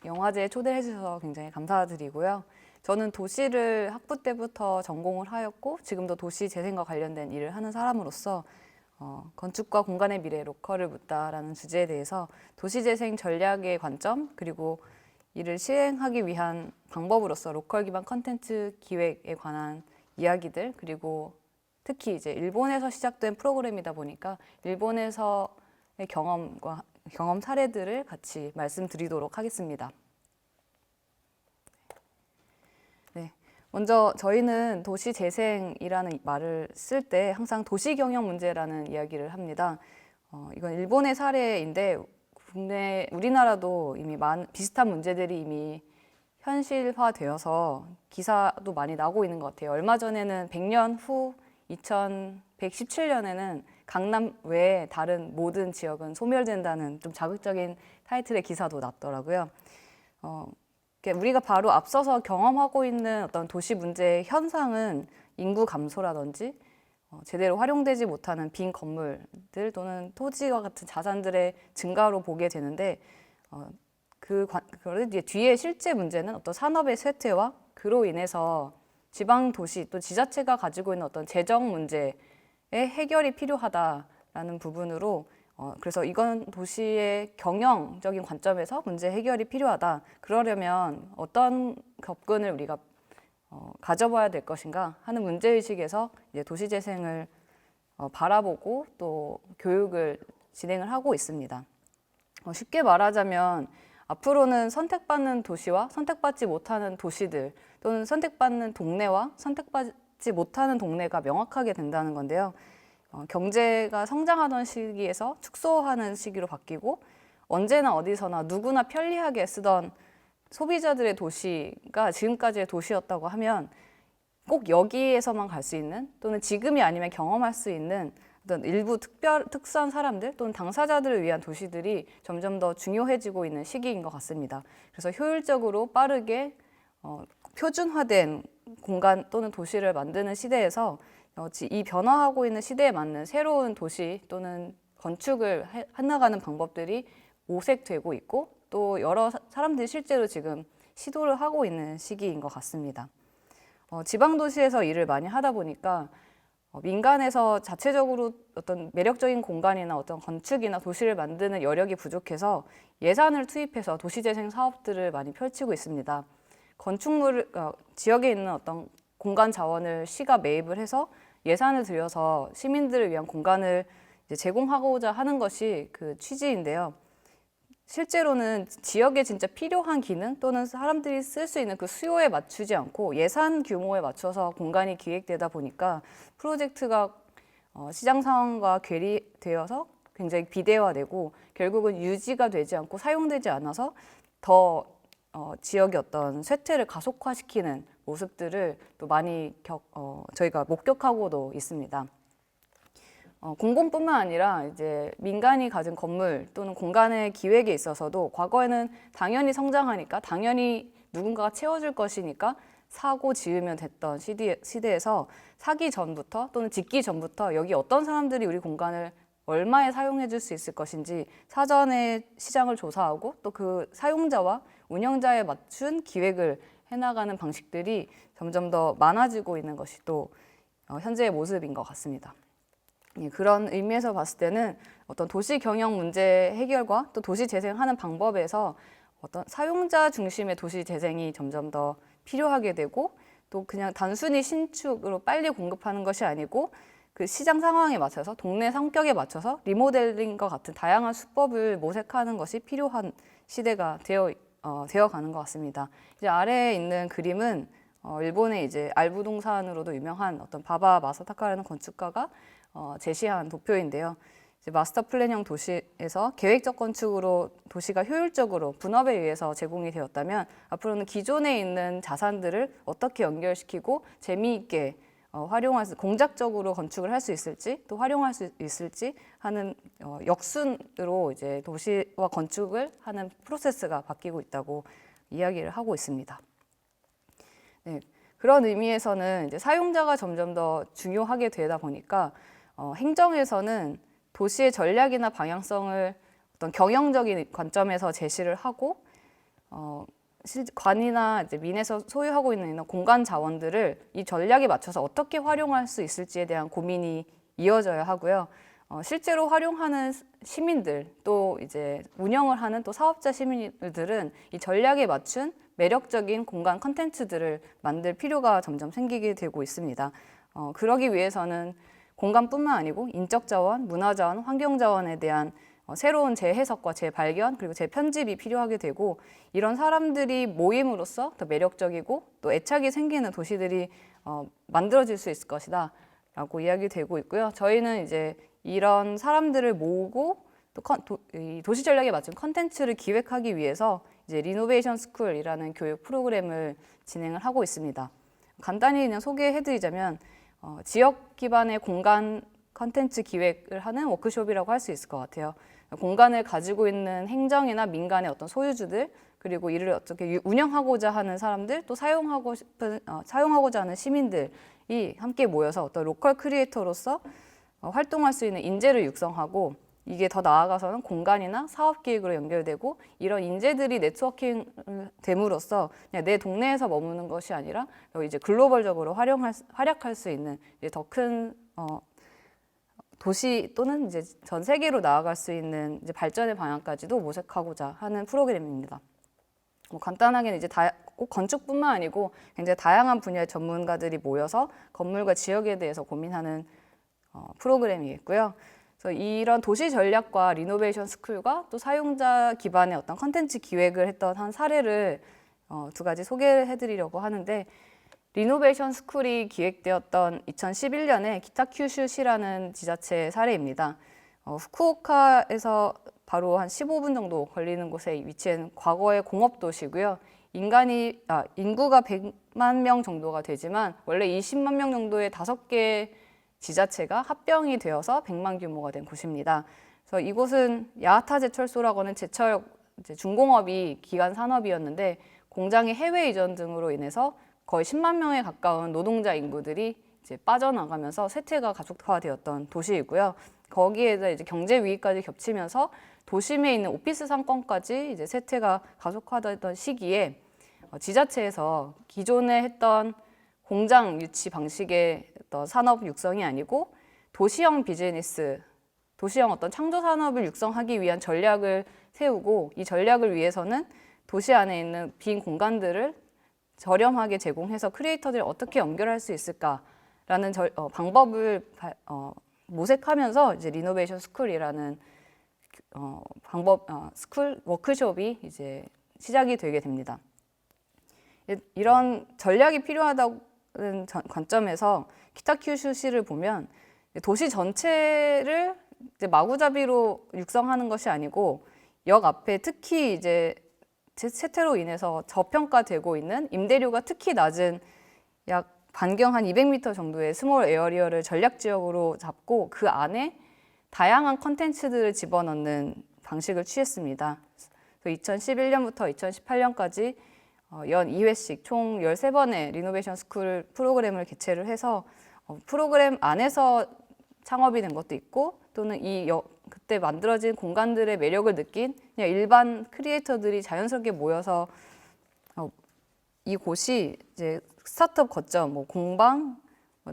영화제에 초대해 주셔서 굉장히 감사드리고요. 저는 도시를 학부 때부터 전공을 하였고 지금도 도시 재생과 관련된 일을 하는 사람으로서 건축과 공간의 미래 로컬을 묻다라는 주제에 대해서 도시재생 전략의 관점 그리고 이를 실행하기 위한 방법으로서 로컬 기반 컨텐츠 기획에 관한 이야기들 그리고 특히 이제 일본에서 시작된 프로그램이다 보니까 일본에서의 경험 사례들을 같이 말씀드리도록 하겠습니다. 네. 먼저 저희는 도시재생이라는 말을 쓸 때 항상 도시경영 문제라는 이야기를 합니다. 이건 일본의 사례인데 우리나라도 이미 비슷한 문제들이 이미 현실화되어서 기사도 많이 나고 있는 것 같아요. 얼마 전에는 100년 후 2117년에는 강남 외에 다른 모든 지역은 소멸된다는 좀 자극적인 타이틀의 기사도 났더라고요. 우리가 바로 앞서서 경험하고 있는 어떤 도시 문제의 현상은 인구 감소라든지 제대로 활용되지 못하는 빈 건물들 또는 토지와 같은 자산들의 증가로 보게 되는데 그걸 뒤에 실제 문제는 어떤 산업의 쇠퇴와 그로 인해서 지방 도시 또 지자체가 가지고 있는 어떤 재정 문제의 해결이 필요하다라는 부분으로 그래서 이건 도시의 경영적인 관점에서 문제 해결이 필요하다. 그러려면 어떤 접근을 우리가 가져봐야 될 것인가 하는 문제의식에서 이제 도시재생을 바라보고 또 교육을 진행을 하고 있습니다. 쉽게 말하자면 앞으로는 선택받는 도시와 선택받지 못하는 도시들 또는 선택받는 동네와 선택받지 못하는 동네가 명확하게 된다는 건데요. 경제가 성장하던 시기에서 축소하는 시기로 바뀌고 언제나 어디서나 누구나 편리하게 쓰던 소비자들의 도시가 지금까지의 도시였다고 하면 꼭 여기에서만 갈 수 있는 또는 지금이 아니면 경험할 수 있는 어떤 일부 특수한 사람들 또는 당사자들을 위한 도시들이 점점 더 중요해지고 있는 시기인 것 같습니다. 그래서 효율적으로 빠르게 표준화된 공간 또는 도시를 만드는 시대에서 이 변화하고 있는 시대에 맞는 새로운 도시 또는 건축을 해나가는 방법들이 모색되고 있고 또 여러 사람들이 실제로 지금 시도를 하고 있는 시기인 것 같습니다. 지방도시에서 일을 많이 하다 보니까 민간에서 자체적으로 어떤 매력적인 공간이나 어떤 건축이나 도시를 만드는 여력이 부족해서 예산을 투입해서 도시재생 사업들을 많이 펼치고 있습니다. 건축물을 지역에 있는 어떤 공간 자원을 시가 매입을 해서 예산을 들여서 시민들을 위한 공간을 이제 제공하고자 하는 것이 그 취지인데요. 실제로는 지역에 진짜 필요한 기능 또는 사람들이 쓸 수 있는 그 수요에 맞추지 않고 예산 규모에 맞춰서 공간이 기획되다 보니까 프로젝트가 시장 상황과 괴리되어서 굉장히 비대화되고 결국은 유지가 되지 않고 사용되지 않아서 더 지역의 어떤 쇠퇴를 가속화시키는 모습들을 또 많이 저희가 목격하고도 있습니다. 공공뿐만 아니라 이제 민간이 가진 건물 또는 공간의 기획에 있어서도 과거에는 당연히 성장하니까 당연히 누군가가 채워줄 것이니까 사고 지으면 됐던 시대에서 사기 전부터 또는 짓기 전부터 여기 어떤 사람들이 우리 공간을 얼마에 사용해 줄 수 있을 것인지 사전에 시장을 조사하고 또 그 사용자와 운영자에 맞춘 기획을 해나가는 방식들이 점점 더 많아지고 있는 것이 또 현재의 모습인 것 같습니다. 그런 의미에서 봤을 때는 어떤 도시 경영 문제 해결과 또 도시 재생하는 방법에서 어떤 사용자 중심의 도시 재생이 점점 더 필요하게 되고 또 그냥 단순히 신축으로 빨리 공급하는 것이 아니고 그 시장 상황에 맞춰서 동네 성격에 맞춰서 리모델링과 같은 다양한 수법을 모색하는 것이 필요한 시대가 되어가는 것 같습니다. 이제 아래에 있는 그림은 일본의 이제 알부동산으로도 유명한 어떤 바바 마사타카라는 건축가가 제시한 도표인데요. 이제 마스터 플랜형 도시에서 계획적 건축으로 도시가 효율적으로 분업에 의해서 제공이 되었다면 앞으로는 기존에 있는 자산들을 어떻게 연결시키고 재미있게 공작적으로 건축을 할 수 있을지 또 활용할 수 있을지 하는 역순으로 이제 도시와 건축을 하는 프로세스가 바뀌고 있다고 이야기를 하고 있습니다. 네, 그런 의미에서는 이제 사용자가 점점 더 중요하게 되다 보니까 행정에서는 도시의 전략이나 방향성을 어떤 경영적인 관점에서 제시를 하고 관이나 이제 민에서 소유하고 있는 이런 공간 자원들을 이 전략에 맞춰서 어떻게 활용할 수 있을지에 대한 고민이 이어져야 하고요. 실제로 활용하는 시민들 또 이제 운영을 하는 또 사업자 시민들은 이 전략에 맞춘 매력적인 공간 컨텐츠들을 만들 필요가 점점 생기게 되고 있습니다. 그러기 위해서는 공간뿐만 아니고 인적 자원, 문화 자원, 환경 자원에 대한 새로운 재해석과 재발견 그리고 재편집이 필요하게 되고 이런 사람들이 모임으로써 더 매력적이고 또 애착이 생기는 도시들이 만들어질 수 있을 것이다 라고 이야기되고 있고요. 저희는 이제 이런 사람들을 모으고 또 도시 전략에 맞춘 컨텐츠를 기획하기 위해서 이제 리노베이션 스쿨이라는 교육 프로그램을 진행을 하고 있습니다. 간단히 그냥 소개해드리자면 지역 기반의 공간 컨텐츠 기획을 하는 워크숍이라고 할 수 있을 것 같아요. 공간을 가지고 있는 행정이나 민간의 어떤 소유주들 그리고 이를 어떻게 운영하고자 하는 사람들 또 사용하고자 하는 시민들이 함께 모여서 어떤 로컬 크리에이터로서 활동할 수 있는 인재를 육성하고 이게 더 나아가서는 공간이나 사업 기획으로 연결되고 이런 인재들이 네트워킹 됨으로써 그냥 내 동네에서 머무는 것이 아니라 이제 글로벌적으로 활약할 수 있는 더 큰 도시 또는 이제 전 세계로 나아갈 수 있는 이제 발전의 방향까지도 모색하고자 하는 프로그램입니다. 간단하게는 이제 꼭 건축뿐만 아니고 굉장히 다양한 분야의 전문가들이 모여서 건물과 지역에 대해서 고민하는 프로그램이겠고요. 그래서 이런 도시 전략과 리노베이션 스쿨과 또 사용자 기반의 어떤 컨텐츠 기획을 했던 한 사례를 두 가지 소개해드리려고 하는데 리노베이션 스쿨이 기획되었던 2011년에 키타큐슈시라는 지자체 사례입니다. 후쿠오카에서 바로 한 15분 정도 걸리는 곳에 위치한 과거의 공업도시고요. 인구가 100만 명 정도가 되지만 원래 20만 명 정도의 5개 지자체가 합병이 되어서 100만 규모가 된 곳입니다. 그래서 이곳은 야하타 제철소라고 하는 제철 중공업이 기간 산업이었는데 공장의 해외 이전 등으로 인해서 거의 10만 명에 가까운 노동자 인구들이 이제 빠져나가면서 쇠퇴가 가속화되었던 도시이고요. 거기에다 이제 경제 위기까지 겹치면서 도심에 있는 오피스 상권까지 이제 쇠퇴가 가속화되던 시기에 지자체에서 기존에 했던 공장 유치 방식의 어떤 산업 육성이 아니고 도시형 비즈니스, 도시형 어떤 창조 산업을 육성하기 위한 전략을 세우고 이 전략을 위해서는 도시 안에 있는 빈 공간들을 저렴하게 제공해서 크리에이터들이 어떻게 연결할 수 있을까라는 방법을 모색하면서 이제 리노베이션 스쿨이라는 스쿨 워크숍이 이제 시작이 되게 됩니다. 이런 전략이 필요하다는 관점에서 키타큐슈시를 보면 도시 전체를 이제 마구잡이로 육성하는 것이 아니고 역 앞에 특히 이제 세태로 인해서 저평가되고 있는 임대료가 특히 낮은 약 반경 한 200m 정도의 스몰 에어리어를 전략 지역으로 잡고 그 안에 다양한 컨텐츠들을 집어넣는 방식을 취했습니다. 2011년부터 2018년까지 연 2회씩 총 13번의 리노베이션 스쿨 프로그램을 개최를 해서 프로그램 안에서 창업이 된 것도 있고 또는 그때 만들어진 공간들의 매력을 느낀 그냥 일반 크리에이터들이 자연스럽게 모여서 이곳이 이제 스타트업 거점, 공방,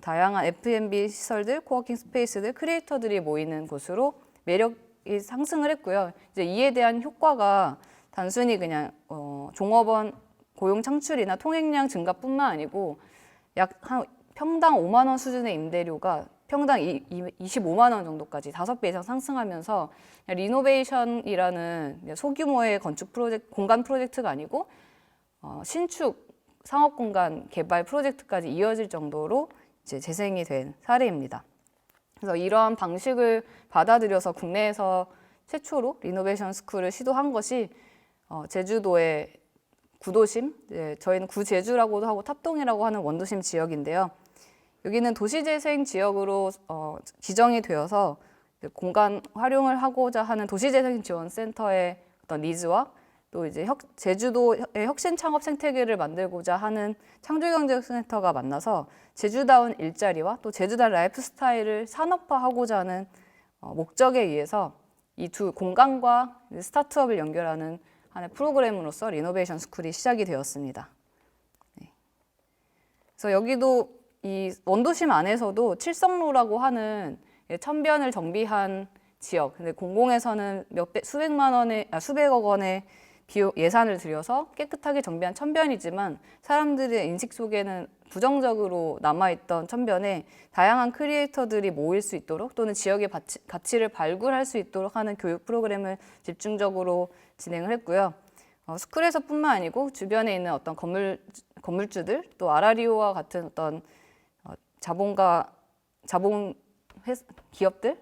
다양한 F&B 시설들, 코워킹 스페이스들, 크리에이터들이 모이는 곳으로 매력이 상승을 했고요. 이제 이에 대한 효과가 단순히 그냥 종업원 고용 창출이나 통행량 증가뿐만 아니고 약 한 평당 5만 원 수준의 임대료가 평당 25만 원 정도까지 5배 이상 상승하면서 리노베이션이라는 소규모의 건축 프로젝트, 공간 프로젝트가 아니고 신축 상업 공간 개발 프로젝트까지 이어질 정도로 이제 재생이 된 사례입니다. 그래서 이러한 방식을 받아들여서 국내에서 최초로 리노베이션 스쿨을 시도한 것이 제주도의 구도심, 저희는 구제주라고도 하고 탑동이라고 하는 원도심 지역인데요. 여기는 도시재생 지역으로 지정이 되어서 공간 활용을 하고자 하는 도시재생지원센터의 어떤 니즈와 또 이제 제주도의 혁신 창업 생태계를 만들고자 하는 창조경제센터가 만나서 제주다운 일자리와 또 제주다운 라이프 스타일을 산업화하고자 하는 목적에 의해서 이 두 공간과 스타트업을 연결하는 하나의 프로그램으로서 리노베이션 스쿨이 시작이 되었습니다. 그래서 여기도 이 원도심 안에서도 칠성로라고 하는 천변을 정비한 지역, 근데 공공에서는 수백억 원의 예산을 들여서 깨끗하게 정비한 천변이지만 사람들의 인식 속에는 부정적으로 남아있던 천변에 다양한 크리에이터들이 모일 수 있도록 또는 지역의 가치를 발굴할 수 있도록 하는 교육 프로그램을 집중적으로 진행을 했고요. 스쿨에서뿐만 아니고 주변에 있는 어떤 건물주들 또 아라리오와 같은 어떤 자본 기업들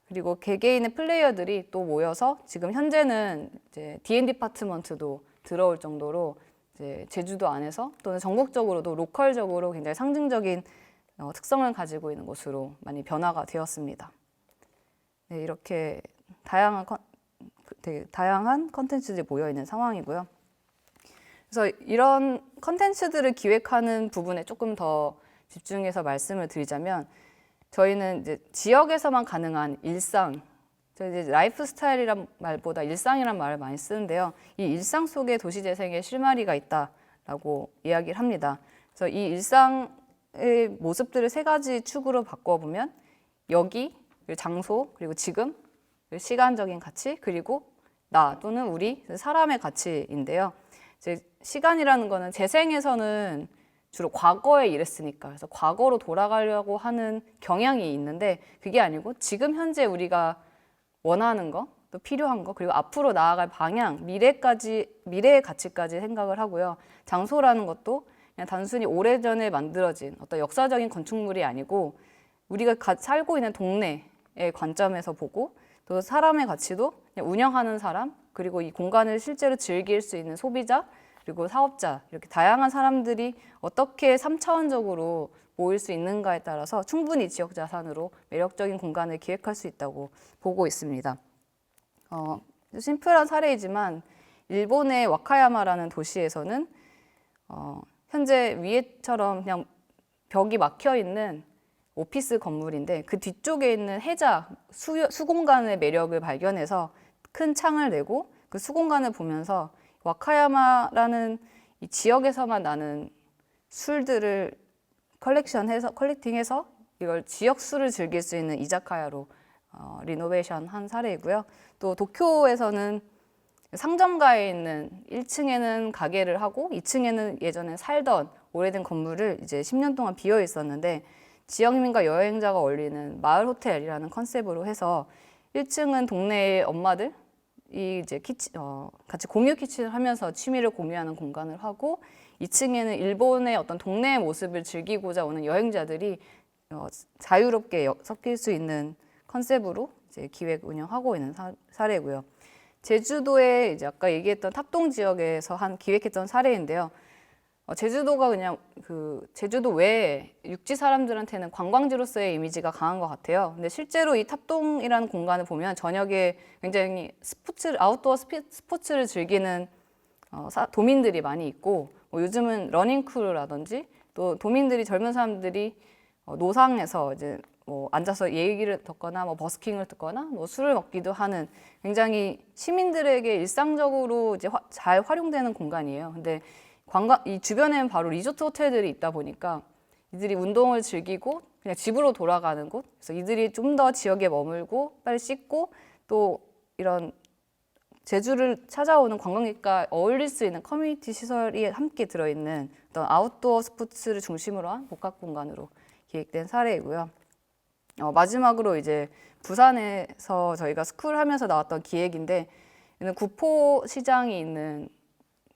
그리고 개개인의 플레이어들이 또 모여서 지금 현재는 이제 D&D 파트먼트도 들어올 정도로 이제 제주도 안에서 또는 전국적으로도 로컬적으로 굉장히 상징적인 특성을 가지고 있는 곳으로 많이 변화가 되었습니다. 네, 이렇게 되게 다양한 컨텐츠들이 모여 있는 상황이고요. 그래서 이런 컨텐츠들을 기획하는 부분에 조금 더 집중해서 말씀을 드리자면 저희는 이제 지역에서만 가능한 일상, 저희 이제 라이프 스타일이란 말보다 일상이란 말을 많이 쓰는데요. 이 일상 속에 도시재생의 실마리가 있다라고 이야기를 합니다. 그래서 이 일상의 모습들을 세 가지 축으로 바꿔보면 여기, 그리고 장소, 그리고 지금, 그리고 시간적인 가치, 그리고 나 또는 우리, 사람의 가치인데요. 이제 시간이라는 거는 재생에서는 주로 과거에 일했으니까 그래서 과거로 돌아가려고 하는 경향이 있는데 그게 아니고 지금 현재 우리가 원하는 거, 또 필요한 거, 그리고 앞으로 나아갈 방향, 미래의 가치까지 생각을 하고요. 장소라는 것도 그냥 단순히 오래전에 만들어진 어떤 역사적인 건축물이 아니고 우리가 살고 있는 동네의 관점에서 보고 또 사람의 가치도 그냥 운영하는 사람, 그리고 이 공간을 실제로 즐길 수 있는 소비자, 그리고 사업자, 이렇게 다양한 사람들이 어떻게 3차원적으로 모일 수 있는가에 따라서 충분히 지역 자산으로 매력적인 공간을 기획할 수 있다고 보고 있습니다. 심플한 사례이지만 일본의 와카야마라는 도시에서는 현재 위에처럼 그냥 벽이 막혀 있는 오피스 건물인데 그 뒤쪽에 있는 해자, 수공간의 매력을 발견해서 큰 창을 내고 그 수공간을 보면서 와카야마라는 이 지역에서만 나는 술들을 컬렉팅해서 이걸 지역 술을 즐길 수 있는 이자카야로 리노베이션 한 사례이고요. 또 도쿄에서는 상점가에 있는 1층에는 가게를 하고 2층에는 예전에 살던 오래된 건물을 이제 10년 동안 비어 있었는데 지역민과 여행자가 어울리는 마을 호텔이라는 컨셉으로 해서 1층은 동네의 엄마들 이 이제 같이 공유 키친을 하면서 취미를 공유하는 공간을 하고 2층에는 일본의 어떤 동네의 모습을 즐기고자 오는 여행자들이 자유롭게 섞일 수 있는 컨셉으로 이제 기획 운영하고 있는 사례고요. 제주도에 이제 아까 얘기했던 탑동 지역에서 기획했던 사례인데요. 제주도가 그냥 제주도 외에 육지 사람들한테는 관광지로서의 이미지가 강한 것 같아요. 근데 실제로 이 탑동이라는 공간을 보면 저녁에 굉장히 아웃도어 스포츠를 즐기는 도민들이 많이 있고, 뭐 요즘은 러닝크루라든지 또 도민들이 젊은 사람들이 노상에서 이제 뭐 앉아서 얘기를 듣거나 뭐 버스킹을 듣거나 뭐 술을 먹기도 하는 굉장히 시민들에게 일상적으로 이제 잘 활용되는 공간이에요. 근데 이 주변에는 바로 리조트 호텔들이 있다 보니까 이들이 운동을 즐기고 그냥 집으로 돌아가는 곳, 그래서 이들이 좀 더 지역에 머물고 빨리 씻고 또 이런 제주를 찾아오는 관광객과 어울릴 수 있는 커뮤니티 시설이 함께 들어있는 어떤 아웃도어 스포츠를 중심으로 한 복합 공간으로 기획된 사례이고요. 마지막으로 이제 부산에서 저희가 스쿨 하면서 나왔던 기획인데, 이는 구포시장이 있는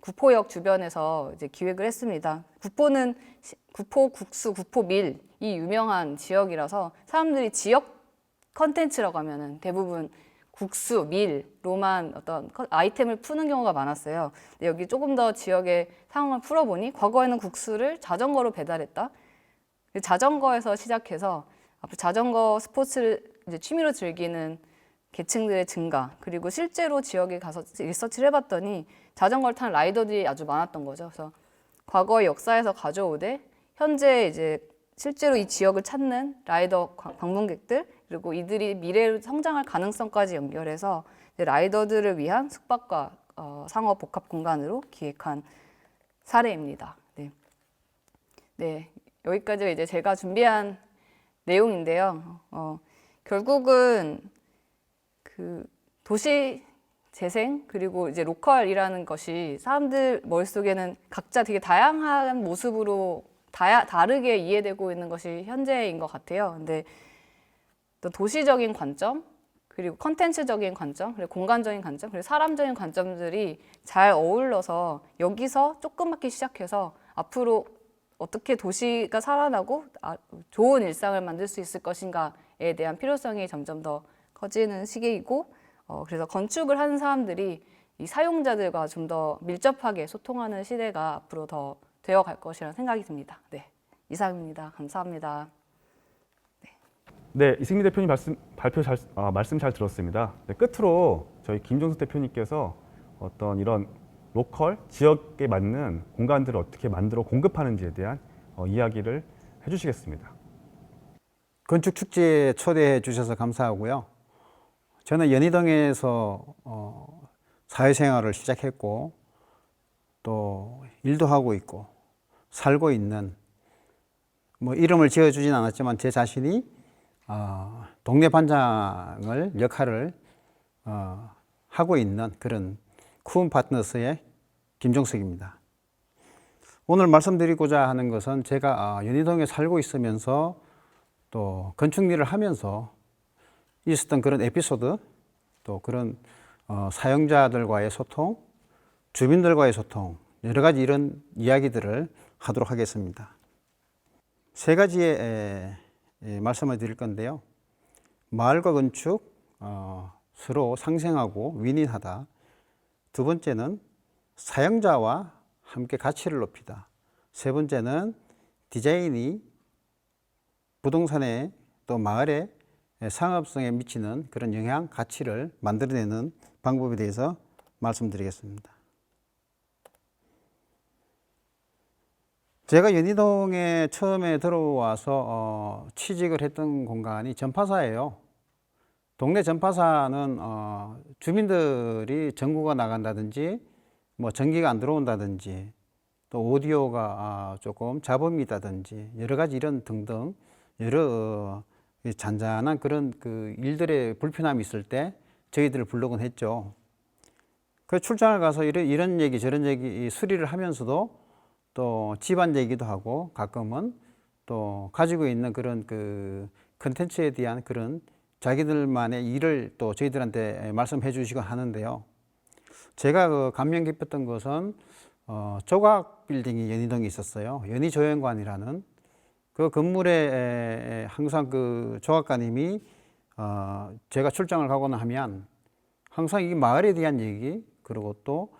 구포역 주변에서 이제 기획을 했습니다. 구포는 구포 국수, 구포 밀이 유명한 지역이라서 사람들이 지역 컨텐츠라고 하면은 대부분 국수, 밀로만 어떤 아이템을 푸는 경우가 많았어요. 근데 여기 조금 더 지역의 상황을 풀어보니 과거에는 국수를 자전거로 배달했다. 자전거에서 시작해서 앞으로 자전거 스포츠를 이제 취미로 즐기는 계층들의 증가, 그리고 실제로 지역에 가서 리서치를 해봤더니 자전거를 타는 라이더들이 아주 많았던 거죠. 그래서 과거의 역사에서 가져오되 현재 이제 실제로 이 지역을 찾는 라이더 방문객들, 그리고 이들이 미래로 성장할 가능성까지 연결해서 이제 라이더들을 위한 숙박과 상업 복합 공간으로 기획한 사례입니다. 네. 네, 여기까지가 이제 제가 준비한 내용인데요. 결국은 도시 재생 그리고 이제 로컬이라는 것이 사람들 머릿속에는 각자 되게 다양한 모습으로 다르게 이해되고 있는 것이 현재인 것 같아요. 근데 또 도시적인 관점, 그리고 컨텐츠적인 관점, 그리고 공간적인 관점, 그리고 사람적인 관점들이 잘 어울러서 여기서 조그맣게 시작해서 앞으로 어떻게 도시가 살아나고 좋은 일상을 만들 수 있을 것인가에 대한 필요성이 점점 더 커지는 시기이고, 그래서 건축을 하는 사람들이 이 사용자들과 좀 더 밀접하게 소통하는 시대가 앞으로 더 되어갈 것이라는 생각이 듭니다. 네, 이상입니다. 감사합니다. 네, 이승민 대표님 말씀 잘 들었습니다. 네, 끝으로 저희 김종숙 대표님께서 어떤 이런 로컬, 지역에 맞는 공간들을 어떻게 만들어 공급하는지에 대한 이야기를 해주시겠습니다. 건축 축제에 초대해 주셔서 감사하고요. 저는 연희동에서 사회생활을 시작했고 또 일도 하고 있고 살고 있는, 뭐 이름을 지어주진 않았지만 제 자신이 동네 반장을 역할을 하고 있는 그런 쿠온 파트너스의 김종석입니다. 오늘 말씀드리고자 하는 것은 제가 연희동에 살고 있으면서 또 건축 일을 하면서 있었던 그런 에피소드, 또 그런 사용자들과의 소통, 주민들과의 소통, 여러 가지 이런 이야기들을 하도록 하겠습니다. 세 가지의 말씀을 드릴 건데요. 마을과 건축 서로 상생하고 윈윈하다. 두 번째는 사용자와 함께 가치를 높이다. 세 번째는 디자인이 부동산에 또 마을의 상업성에 미치는 그런 영향, 가치를 만들어내는 방법에 대해서 말씀드리겠습니다. 제가 연희동에 처음에 들어와서 취직을 했던 공간이 전파사예요. 동네 전파사는 주민들이 전구가 나간다든지 뭐 전기가 안 들어온다든지 또 오디오가 조금 잡음이 있다든지 여러 가지 이런 등등 여러 잔잔한 그런 그 일들의 불편함이 있을 때 저희들을 불러곤 했죠. 그 출장을 가서 이런 얘기 저런 얘기 수리를 하면서도 또 집안 얘기도 하고 가끔은 또 가지고 있는 그런 그 컨텐츠에 대한 그런 자기들만의 일을 또 저희들한테 말씀해 주시곤 하는데요. 제가 그 감명 깊었던 것은 조각 빌딩이 연희동에 있었어요. 연희조연관이라는 그 건물에 항상 그 조각가님이 제가 출장을 가거나 하면 항상 이 마을에 대한 얘기, 그리고 또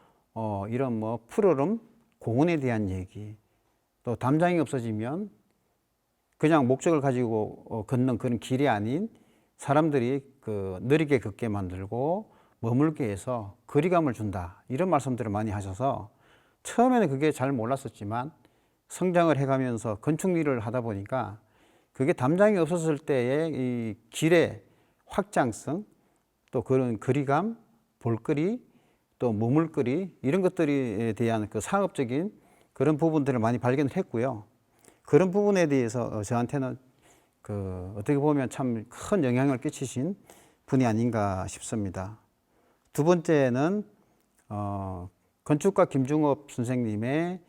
이런 뭐 푸르름 공원에 대한 얘기, 또 담장이 없어지면 그냥 목적을 가지고 걷는 그런 길이 아닌 사람들이 그 느리게 걷게 만들고 머물게 해서 거리감을 준다, 이런 말씀들을 많이 하셔서 처음에는 그게 잘 몰랐었지만 성장을 해가면서 건축 일을 하다 보니까 그게 담장이 없었을 때의 이 길의 확장성, 또 그런 거리감, 볼거리, 또 머물거리, 이런 것들에 대한 그 상업적인 그런 부분들을 많이 발견을 했고요. 그런 부분에 대해서 저한테는 그 어떻게 보면 참 큰 영향을 끼치신 분이 아닌가 싶습니다. 두 번째는 건축가 김중업 선생님의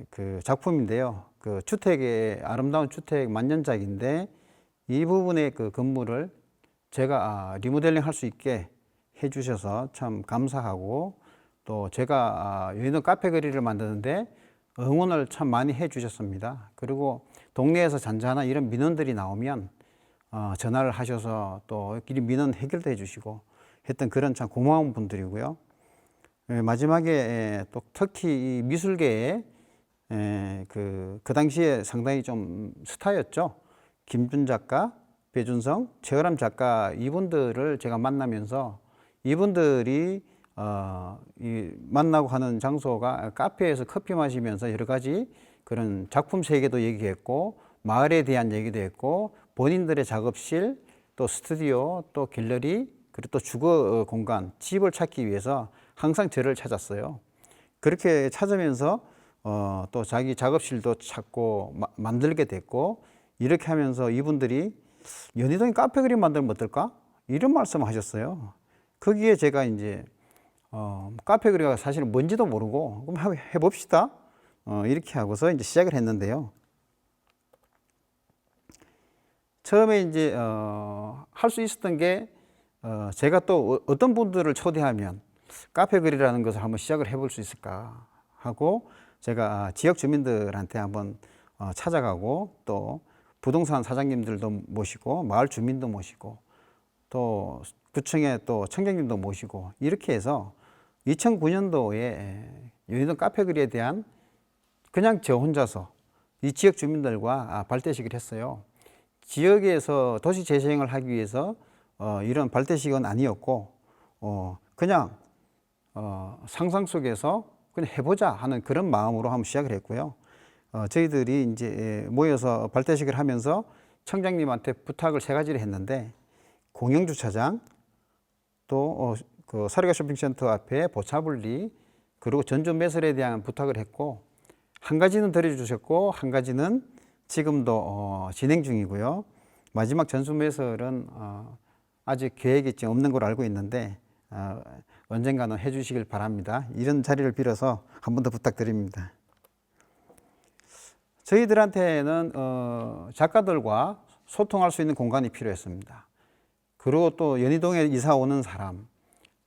그 작품인데요. 그 주택의 아름다운 주택 만년작인데 이 부분의 그 건물을 제가 리모델링 할 수 있게 해주셔서 참 감사하고, 또 제가 여의도 카페 거리를 만드는데 응원을 참 많이 해주셨습니다. 그리고 동네에서 잔잔한 이런 민원들이 나오면 전화를 하셔서 또 이 민원 해결도 해주시고 했던 그런 참 고마운 분들이고요. 마지막에 또 특히 이 미술계에 그 당시에 상당히 좀 스타였죠. 김준 작가, 배준성, 최어람 작가, 이분들을 제가 만나면서 이분들이 이 만나고 하는 장소가 카페에서 커피 마시면서 여러 가지 그런 작품 세계도 얘기했고, 마을에 대한 얘기도 했고, 본인들의 작업실, 또 스튜디오, 또 갤러리, 그리고 또 주거 공간, 집을 찾기 위해서 항상 저를 찾았어요. 그렇게 찾으면서 또 자기 작업실도 찾고 만들게 됐고, 이렇게 하면서 이분들이 연희동에 카페 그림 만들면 어떨까? 이런 말씀을 하셨어요. 거기에 제가 이제 카페 그림가 사실은 뭔지도 모르고 그럼 해봅시다. 이렇게 하고서 이제 시작을 했는데요. 처음에 이제 할 수 있었던 게 제가 또 어떤 분들을 초대하면 카페 그리라는 것을 한번 시작을 해볼 수 있을까 하고, 제가 지역 주민들한테 한번 찾아가고, 또 부동산 사장님들도 모시고 마을 주민도 모시고 또 구청의 또 청장님도 모시고, 이렇게 해서 2009년도에 연희동 카페 거리에 대한 그냥 저 혼자서 이 지역 주민들과 발대식을 했어요. 지역에서 도시 재생을 하기 위해서 이런 발대식은 아니었고, 그냥 상상 속에서 그냥 해보자 하는 그런 마음으로 한번 시작을 했고요. 저희들이 이제 모여서 발대식을 하면서 청장님한테 부탁을 3가지를 했는데, 공영주차장, 또 그 사리가 쇼핑센터 앞에 보차분리, 그리고 전조 매설에 대한 부탁을 했고, 한 가지는 들어주셨고 한 가지는 지금도 진행 중이고요. 마지막 전수 매설은 아직 계획이 지금 없는 걸로 알고 있는데 언젠가는 해주시길 바랍니다. 이런 자리를 빌어서 한 번 더 부탁드립니다. 저희들한테는 작가들과 소통할 수 있는 공간이 필요했습니다. 그리고 또 연희동에 이사 오는 사람,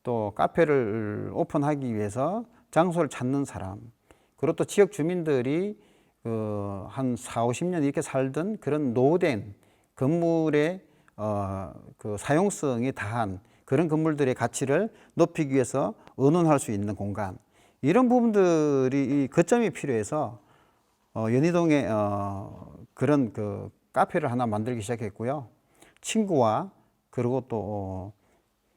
또 카페를 오픈하기 위해서 장소를 찾는 사람, 그리고 또 지역 주민들이 한 40-50년 이렇게 살던 그런 노후된 건물의 그 사용성이 다한 그런 건물들의 가치를 높이기 위해서 의논할 수 있는 공간, 이런 부분들이 이 거점이 필요해서 연희동에 그런 그 카페를 하나 만들기 시작했고요. 친구와, 그리고 또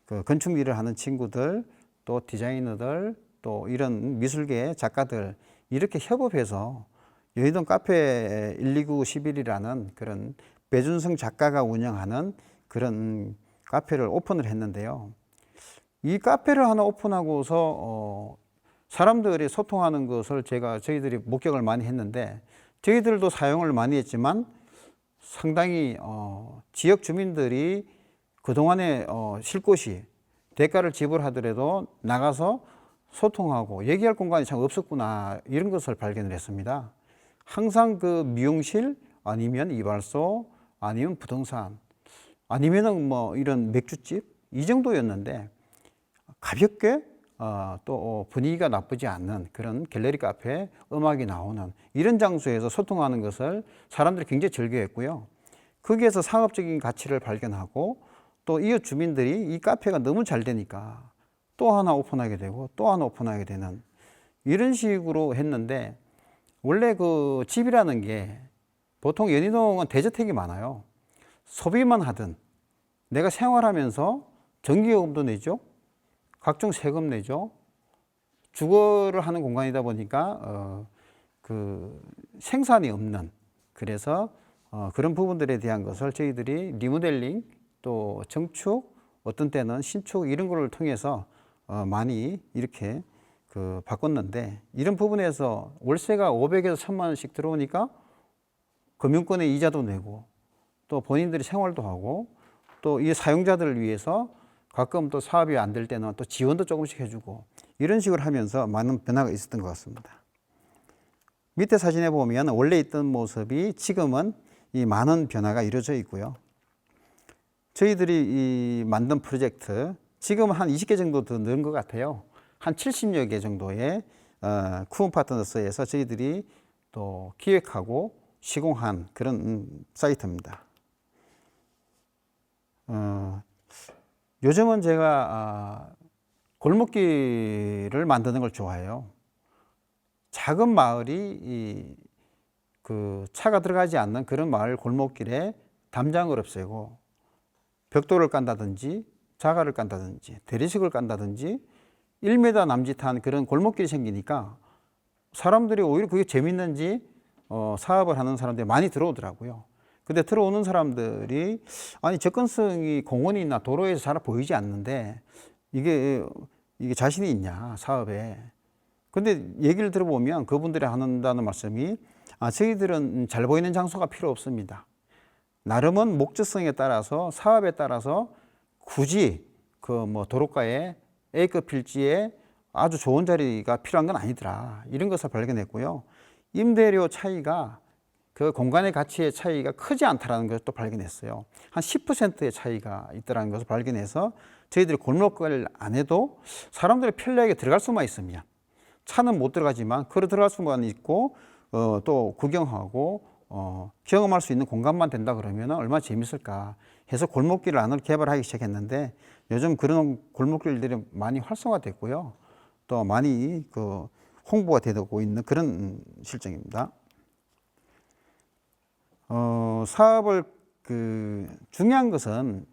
그 건축 일을 하는 친구들, 또 디자이너들, 또 이런 미술계 작가들, 이렇게 협업해서 연희동 카페 12911이라는 그런 배준성 작가가 운영하는 그런 카페를 오픈을 했는데요. 이 카페를 하나 오픈하고서 사람들이 소통하는 것을 저희들이 목격을 많이 했는데, 저희들도 사용을 많이 했지만 상당히 지역 주민들이 그동안에 쉴 곳이 대가를 지불하더라도 나가서 소통하고 얘기할 공간이 참 없었구나, 이런 것을 발견을 했습니다. 항상 그 미용실, 아니면 이발소, 아니면 부동산, 아니면은 뭐 이런 맥주집, 이 정도였는데 가볍게 또 분위기가 나쁘지 않는 그런 갤러리 카페, 음악이 나오는 이런 장소에서 소통하는 것을 사람들이 굉장히 즐겨했고요. 거기에서 상업적인 가치를 발견하고, 또 이웃 주민들이 이 카페가 너무 잘 되니까 또 하나 오픈하게 되고 또 하나 오픈하게 되는 이런 식으로 했는데, 원래 그 집이라는 게 보통 연희동은 대저택이 많아요. 소비만 하든 내가 생활하면서 전기요금도 내죠, 각종 세금 내죠, 주거를 하는 공간이다 보니까 그 생산이 없는, 그래서 그런 부분들에 대한 것을 저희들이 리모델링 또 정축, 어떤 때는 신축 이런 거를 통해서 많이 이렇게 그 바꿨는데, 이런 부분에서 월세가 500에서 1000만 원씩 들어오니까 금융권의 이자도 내고 또 본인들이 생활도 하고 또 이 사용자들을 위해서 가끔 또 사업이 안 될 때는 또 지원도 조금씩 해주고 이런 식으로 하면서 많은 변화가 있었던 것 같습니다. 밑에 사진에 보면 원래 있던 모습이 지금은 이 많은 변화가 이루어져 있고요. 저희들이 이 만든 프로젝트 지금 한 20개 정도 더 늘은 것 같아요. 한 70여 개 정도의 쿠온 파트너스에서 저희들이 또 기획하고 시공한 그런 사이트입니다. 요즘은 제가 골목길을 만드는 걸 좋아해요. 작은 마을이 그 차가 들어가지 않는 그런 마을 골목길에 담장을 없애고 벽돌을 깐다든지 자갈을 깐다든지 대리석을 깐다든지 1m 남짓한 그런 골목길이 생기니까 사람들이 오히려 그게 재밌는지 사업을 하는 사람들이 많이 들어오더라고요. 근데 들어오는 사람들이 아니 접근성이 공원이나 도로에서 잘 보이지 않는데 이게 자신이 있냐 사업에. 근데 얘기를 들어보면 그분들이 한다는 말씀이 저희들은 잘 보이는 장소가 필요 없습니다. 나름은 목적성에 따라서 사업에 따라서 굳이 그 뭐 도로가에 A급 필지에 아주 좋은 자리가 필요한 건 아니더라. 이런 것을 발견했고요. 임대료 차이가 그 공간의 가치의 차이가 크지 않다라는 것을 또 발견했어요. 한 10%의 차이가 있다는 것을 발견해서 저희들이 골목길 안에도 사람들이 편리하게 들어갈 수만 있으면, 차는 못 들어가지만 걸어 들어갈 수만 있고 또 구경하고 경험할 수 있는 공간만 된다 그러면 얼마나 재밌을까 해서 골목길 안을 개발하기 시작했는데, 요즘 그런 골목길들이 많이 활성화됐고요. 또 많이 그 홍보가 되고 있는 그런 실정입니다. 사업을 중요한 것은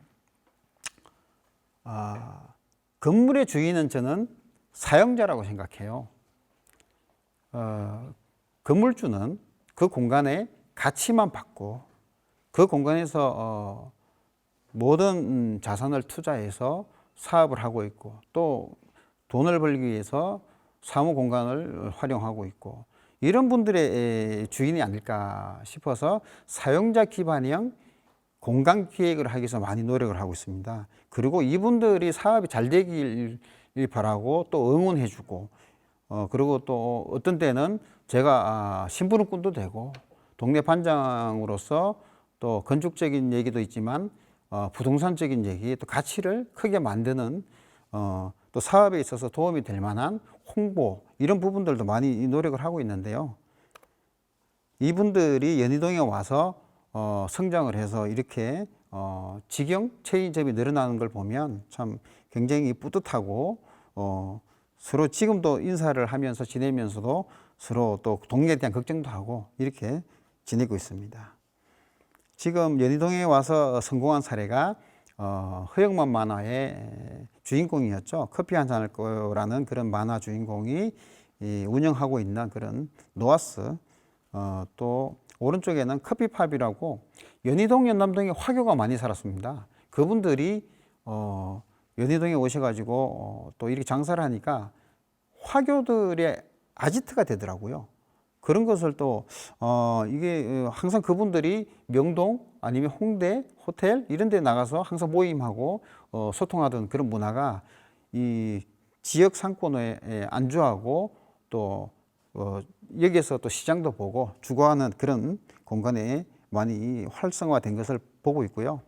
건물의 주인은 저는 사용자라고 생각해요. 건물주는 그 공간의 가치만 받고 그 공간에서 모든 자산을 투자해서 사업을 하고 있고 또 돈을 벌기 위해서 사무 공간을 활용하고 있고, 이런 분들의 주인이 아닐까 싶어서 사용자 기반형 공간 기획을 하기 위해서 많이 노력을 하고 있습니다. 그리고 이분들이 사업이 잘 되길 바라고 또 응원해 주고 그리고 또 어떤 때는 제가 심부름꾼도 되고 동네 반장으로서 또 건축적인 얘기도 있지만 부동산적인 얘기, 또 가치를 크게 만드는 또 사업에 있어서 도움이 될 만한 홍보, 이런 부분들도 많이 노력을 하고 있는데요. 이분들이 연희동에 와서 성장을 해서 이렇게 직영 체인점이 늘어나는 걸 보면 참 굉장히 뿌듯하고 서로 지금도 인사를 하면서 지내면서도 서로 또 동네에 대한 걱정도 하고 이렇게 지내고 있습니다. 지금 연희동에 와서 성공한 사례가 허영만 만화의 주인공이었죠. 커피 한 잔할 거라는 그런 만화 주인공이 운영하고 있는 그런 노아스, 또 오른쪽에는 커피팝이라고 연희동 연남동에 화교가 많이 살았습니다. 그분들이 연희동에 오셔가지고 또 이렇게 장사를 하니까 화교들의 아지트가 되더라고요. 그런 것을 또 이게 항상 그분들이 명동 아니면 홍대 호텔 이런 데 나가서 항상 모임하고 소통하던 그런 문화가 이 지역 상권에 안주하고 또 여기에서 또 시장도 보고 주거하는 그런 공간에 많이 활성화된 것을 보고 있고요.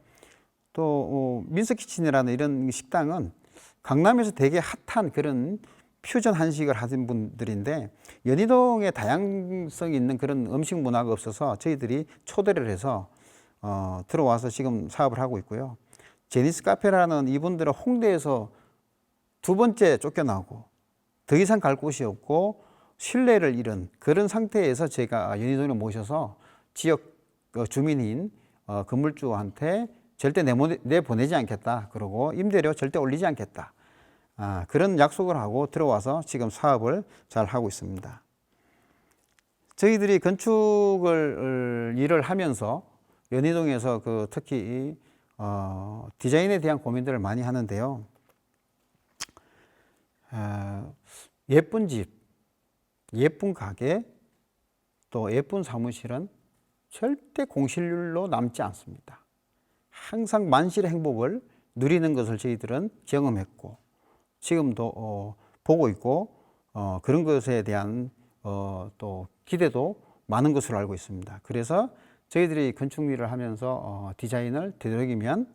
또 민서키친이라는 이런 식당은 강남에서 되게 핫한 그런 퓨전 한식을 하신 분들인데, 연희동에 다양성이 있는 그런 음식 문화가 없어서 저희들이 초대를 해서 들어와서 지금 사업을 하고 있고요. 제니스 카페라는 이분들은 홍대에서 두 번째 쫓겨나고 더 이상 갈 곳이 없고 신뢰를 잃은 그런 상태에서 제가 연희동에 모셔서 지역 주민인 건물주한테 절대 내보내지 않겠다. 그러고 임대료 절대 올리지 않겠다. 그런 약속을 하고 들어와서 지금 사업을 잘 하고 있습니다. 저희들이 건축을 일을 하면서 연희동에서 특히 디자인에 대한 고민들을 많이 하는데요. 예쁜 집, 예쁜 가게, 또 예쁜 사무실은 절대 공실률로 남지 않습니다. 항상 만실의 행복을 누리는 것을 저희들은 경험했고 지금도 보고 있고 그런 것에 대한 또 기대도 많은 것으로 알고 있습니다. 그래서 저희들이 건축 일을 하면서 디자인을 되도록이면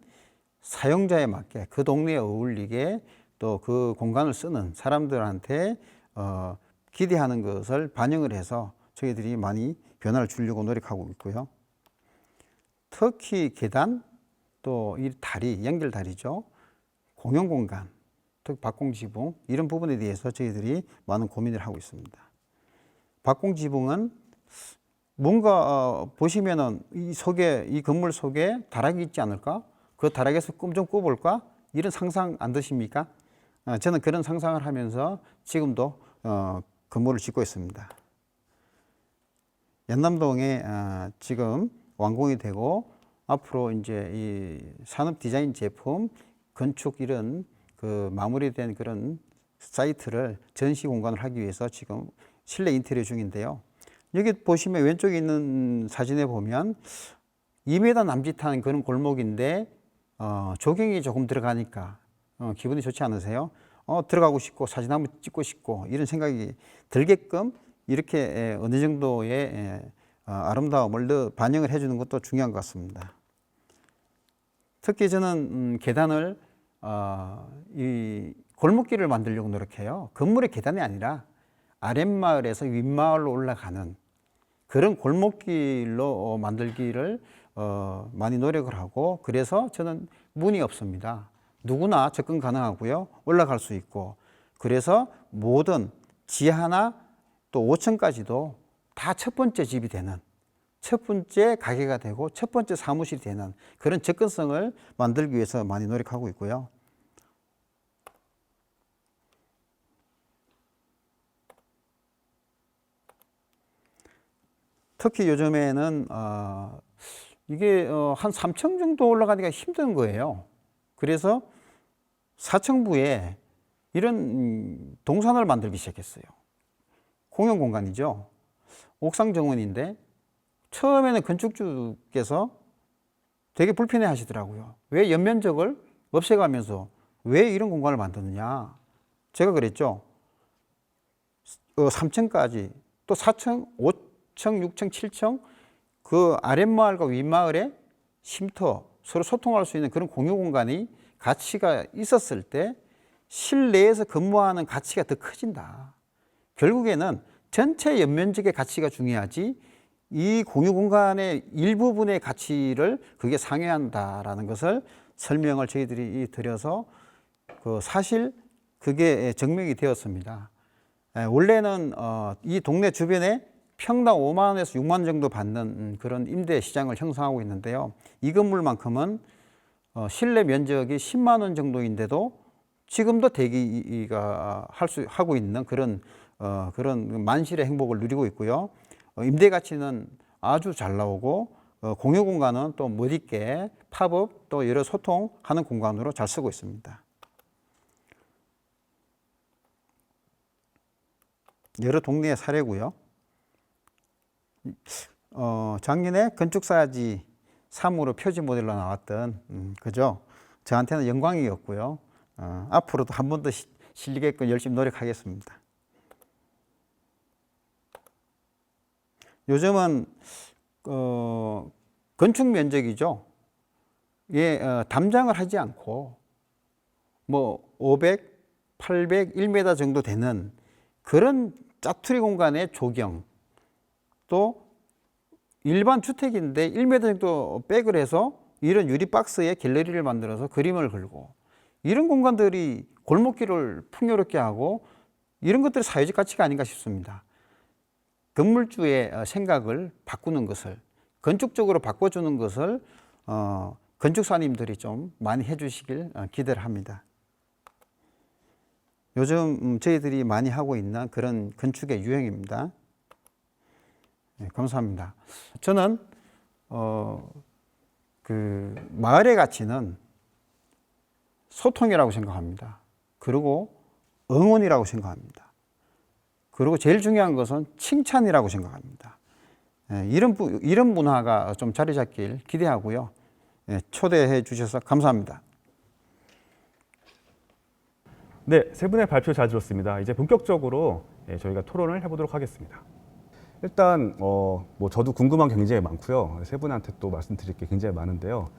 사용자에 맞게 그 동네에 어울리게 또 그 공간을 쓰는 사람들한테 기대하는 것을 반영을 해서 저희들이 많이 변화를 주려고 노력하고 있고요. 특히 계단 또 이 다리, 연결다리죠. 공용공간, 특히 박공지붕 이런 부분에 대해서 저희들이 많은 고민을 하고 있습니다. 박공지붕은 뭔가 보시면은 이 건물 속에 다락이 있지 않을까? 그 다락에서 꿈 좀 꿔볼까? 이런 상상 안 드십니까? 저는 그런 상상을 하면서 지금도 건물을 짓고 있습니다. 연남동에 지금 완공이 되고 앞으로 이제 이 산업 디자인 제품, 건축 이런 마무리된 그런 사이트를 전시 공간을 하기 위해서 지금 실내 인테리어 중인데요. 여기 보시면 왼쪽에 있는 사진에 보면 2m 남짓한 그런 골목인데 조경이 조금 들어가니까 기분이 좋지 않으세요? 들어가고 싶고 사진 한번 찍고 싶고 이런 생각이 들게끔 이렇게 어느 정도의 아름다움을 반영을 해주는 것도 중요한 것 같습니다. 특히 저는 계단을 이 골목길을 만들려고 노력해요. 건물의 계단이 아니라 아랫마을에서 윗마을로 올라가는 그런 골목길로 만들기를 많이 노력을 하고 그래서 저는 문이 없습니다. 누구나 접근 가능하고요. 올라갈 수 있고 그래서 모든 지하나 또 5층까지도 다 첫 번째 집이 되는 첫 번째 가게가 되고 첫 번째 사무실이 되는 그런 접근성을 만들기 위해서 많이 노력하고 있고요. 특히 요즘에는 이게 한 3층 정도 올라가기가 힘든 거예요. 그래서 4층부에 이런 동산을 만들기 시작했어요. 공용 공간이죠. 옥상 정원인데 처음에는 건축주께서 되게 불편해 하시더라고요. 왜 연면적을 없애가면서 왜 이런 공간을 만드느냐. 제가 그랬죠. 3층까지 또 4층, 5층, 6층, 7층 그 아랫마을과 윗마을에 쉼터 서로 소통할 수 있는 그런 공유 공간이 가치가 있었을 때 실내에서 근무하는 가치가 더 커진다. 결국에는 전체 연면적의 가치가 중요하지 이 공유 공간의 일부분의 가치를 그게 상회한다라는 것을 설명을 저희들이 드려서 사실 그게 증명이 되었습니다. 원래는 이 동네 주변에 평당 5만 원에서 6만 원 정도 받는 그런 임대 시장을 형성하고 있는데요. 이 건물만큼은 실내 면적이 10만 원 정도인데도 지금도 대기가 하고 있는 그런 만실의 행복을 누리고 있고요. 임대 가치는 아주 잘 나오고 공유 공간은 또 멋있게 팝업 또 여러 소통하는 공간으로 잘 쓰고 있습니다. 여러 동네의 사례고요. 작년에 건축사지 3으로 표지 모델로 나왔던 그죠? 저한테는 영광이었고요. 앞으로도 한 번 더 실리게끔 열심히 노력하겠습니다. 요즘은 건축 면적이죠. 예, 담장을 하지 않고 뭐 500, 800, 1m 정도 되는 그런 짜투리 공간의 조경 또 일반 주택인데 1m 정도 백을 해서 이런 유리 박스에 갤러리를 만들어서 그림을 그리고 이런 공간들이 골목길을 풍요롭게 하고 이런 것들이 사회적 가치가 아닌가 싶습니다. 건물주의 생각을 바꾸는 것을 건축적으로 바꿔주는 것을 건축사님들이 좀 많이 해주시길 기대를 합니다. 요즘 저희들이 많이 하고 있는 그런 건축의 유형입니다. 네, 감사합니다. 저는 그 마을의 가치는 소통이라고 생각합니다. 그리고 응원이라고 생각합니다. 그리고 제일 중요한 것은 칭찬이라고 생각합니다. 이런 문화가 좀 자리 잡길 기대하고요. 초대해 주셔서 감사합니다. 네, 세 분의 발표 잘 들었습니다. 이제 본격적으로 저희가 토론을 해보도록 하겠습니다. 일단 뭐 저도 궁금한 게 굉장히 많고요. 세 분한테 또 말씀드릴 게 굉장히 많은데요.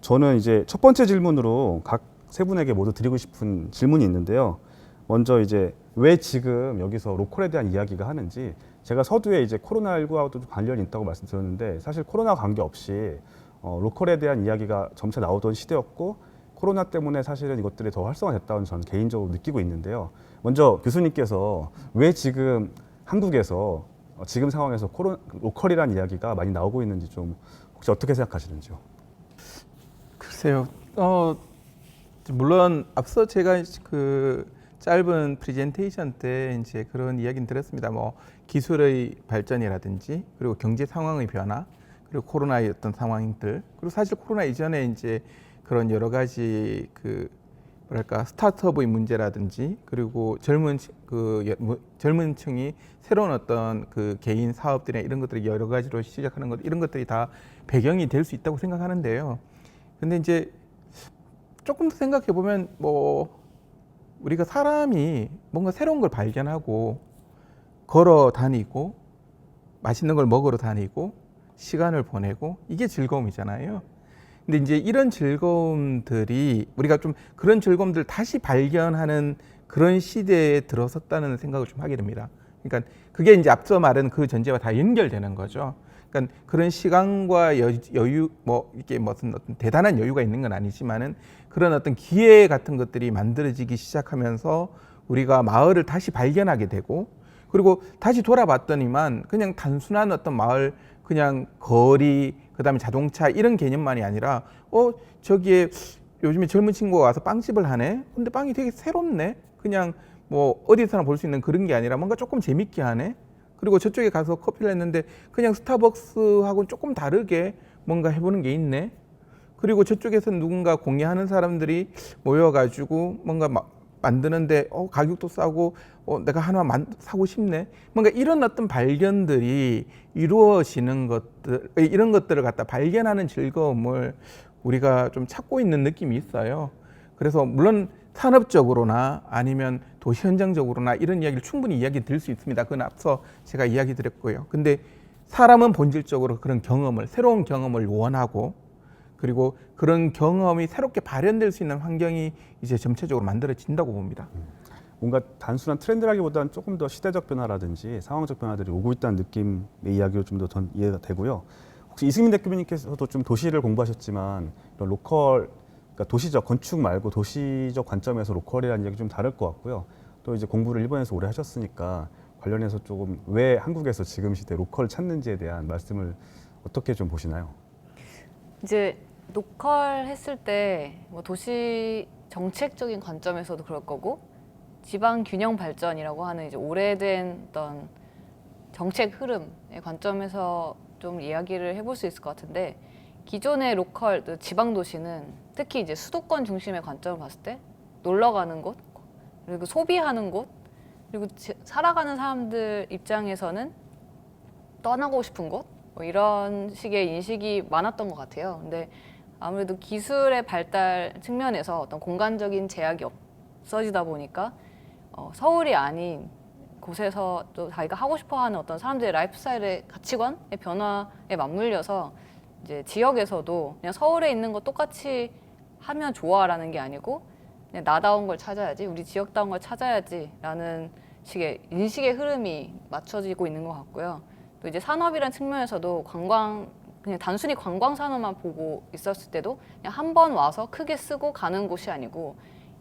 저는 이제 첫 번째 질문으로 각 세 분에게 모두 드리고 싶은 질문이 있는데요. 먼저 이제 왜 지금 여기서 로컬에 대한 이야기가 하는지, 제가 서두에 이제 코로나19하고도 관련이 있다고 말씀드렸는데 사실 코로나 관계없이 로컬에 대한 이야기가 점차 나오던 시대였고 코로나 때문에 사실은 이것들이 더 활성화됐다고 저는 개인적으로 느끼고 있는데요. 먼저 교수님께서 왜 지금 한국에서 지금 상황에서 로컬이라는 이야기가 많이 나오고 있는지 좀 혹시 어떻게 생각하시는지요? 글쎄요. 물론 앞서 제가 그 짧은 프레젠테이션 때 이제 그런 이야기는 들었습니다. 뭐 기술의 발전이라든지 그리고 경제 상황의 변화 그리고 코로나의 어떤 상황들 그리고 사실 코로나 이전에 이제 그런 여러 가지 그 뭐랄까 스타트업의 문제라든지 그리고 젊은 층이 새로운 어떤 그 개인 사업들이나 이런 것들이 여러 가지로 시작하는 것 이런 것들이 다 배경이 될 수 있다고 생각하는데요. 근데 이제 조금 더 생각해 보면 뭐 우리가 사람이 뭔가 새로운 걸 발견하고 걸어 다니고 맛있는 걸 먹으러 다니고 시간을 보내고 이게 즐거움이잖아요. 근데 이제 이런 즐거움들이 우리가 좀 그런 즐거움들 다시 발견하는 그런 시대에 들어섰다는 생각을 좀 하게 됩니다. 그러니까 그게 이제 앞서 말한 그 전제와 다 연결되는 거죠. 그러니까 그런 시간과 여유, 뭐 이게 무슨 어떤 대단한 여유가 있는 건 아니지만은 그런 어떤 기회 같은 것들이 만들어지기 시작하면서 우리가 마을을 다시 발견하게 되고 그리고 다시 돌아봤더니만 그냥 단순한 어떤 마을 그냥 거리 그다음에 자동차 이런 개념만이 아니라 저기에 요즘에 젊은 친구가 와서 빵집을 하네. 근데 빵이 되게 새롭네. 그냥 뭐 어디서나 볼 수 있는 그런 게 아니라 뭔가 조금 재밌게 하네. 그리고 저쪽에 가서 커피를 했는데 그냥 스타벅스하고는 조금 다르게 뭔가 해보는 게 있네. 그리고 저쪽에서 누군가 공예하는 사람들이 모여가지고 뭔가 만드는데 가격도 싸고 내가 하나 사고 싶네. 뭔가 이런 어떤 발견들이 이루어지는 것들 이런 것들을 갖다 발견하는 즐거움을 우리가 좀 찾고 있는 느낌이 있어요. 그래서 물론 산업적으로나 아니면 도시 현장적으로나 이런 이야기를 충분히 이야기 드릴 수 있습니다. 그건 앞서 제가 이야기 드렸고요. 근데 사람은 본질적으로 그런 경험을 새로운 경험을 원하고 그리고 그런 경험이 새롭게 발현될 수 있는 환경이 이제 점차적으로 만들어진다고 봅니다. 뭔가 단순한 트렌드라기보다는 조금 더 시대적 변화라든지 상황적 변화들이 오고 있다는 느낌의 이야기로 좀 더 전 이해가 되고요. 혹시 이승민 대표님께서도 좀 도시를 공부하셨지만 이런 로컬, 그러니까 도시적 건축 말고 도시적 관점에서 로컬이라는 이야기 좀 다를 것 같고요. 또 이제 공부를 일본에서 오래 하셨으니까 관련해서 조금 왜 한국에서 지금 시대 로컬 찾는지에 대한 말씀을 어떻게 좀 보시나요? 이제 로컬 했을 때 뭐 도시 정책적인 관점에서도 그럴 거고 지방 균형 발전이라고 하는 이제 오래된 어떤 정책 흐름의 관점에서 좀 이야기를 해볼 수 있을 것 같은데 기존의 로컬 지방 도시는 특히 이제 수도권 중심의 관점을 봤을 때 놀러 가는 곳 그리고 소비하는 곳 그리고 살아가는 사람들 입장에서는 떠나고 싶은 곳 뭐 이런 식의 인식이 많았던 것 같아요. 근데 아무래도 기술의 발달 측면에서 어떤 공간적인 제약이 없어지다 보니까 서울이 아닌 곳에서 또 자기가 하고 싶어하는 어떤 사람들의 라이프 스타일의 가치관의 변화에 맞물려서 이제 지역에서도 그냥 서울에 있는 거 똑같이 하면 좋아라는 게 아니고 그냥 나다운 걸 찾아야지 우리 지역다운 걸 찾아야지라는 식의 인식의 흐름이 맞춰지고 있는 것 같고요. 또 이제 산업이라는 측면에서도 관광 그냥 단순히 관광 산업만 보고 있었을 때도 그냥 한 번 와서 크게 쓰고 가는 곳이 아니고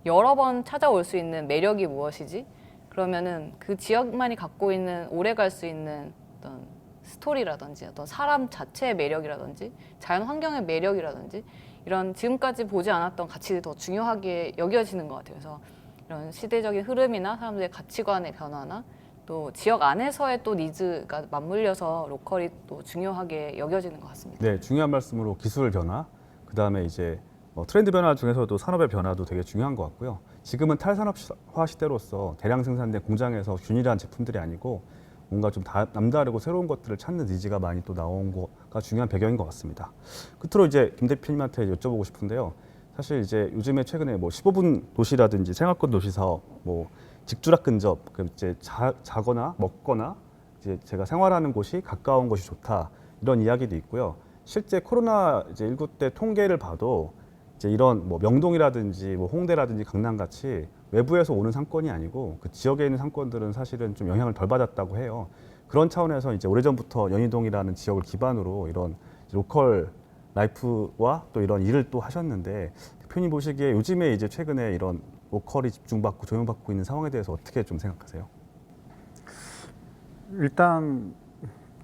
여러 번 찾아올 수 있는 매력이 무엇이지? 그러면은 그 지역만이 갖고 있는 오래 갈 수 있는 어떤 스토리라든지 어떤 사람 자체의 매력이라든지 자연 환경의 매력이라든지 이런 지금까지 보지 않았던 가치들이 더 중요하게 여겨지는 것 같아요. 그래서 이런 시대적인 흐름이나 사람들의 가치관의 변화나 또 지역 안에서의 또 니즈가 맞물려서 로컬이 또 중요하게 여겨지는 것 같습니다. 네, 중요한 말씀으로 기술 변화, 그 다음에 이제 트렌드 변화 중에서도 산업의 변화도 되게 중요한 것 같고요. 지금은 탈산업화 시대로서 대량 생산된 공장에서 균일한 제품들이 아니고 뭔가 좀 남다르고 새로운 것들을 찾는 니즈가 많이 또 나온 거가 중요한 배경인 것 같습니다. 끝으로 이제 김 대표님한테 여쭤보고 싶은데요. 사실 이제 요즘에 최근에 뭐 15분 도시라든지 생활권 도시 사업, 뭐 직주락 근접, 이제 자거나 먹거나 이제 제가 생활하는 곳이 가까운 곳이 좋다 이런 이야기도 있고요. 실제 코로나 이제 19 때 통계를 봐도 이제 이런 뭐 명동이라든지 뭐 홍대라든지 강남 같이 외부에서 오는 상권이 아니고 그 지역에 있는 상권들은 사실은 좀 영향을 덜 받았다고 해요. 그런 차원에서 이제 오래전부터 연희동이라는 지역을 기반으로 이런 로컬 라이프와 또 이런 일을 또 하셨는데 대표님 보시기에 요즘에 이제 최근에 이런 로컬이 집중받고 조명받고 있는 상황에 대해서 어떻게 좀 생각하세요? 일단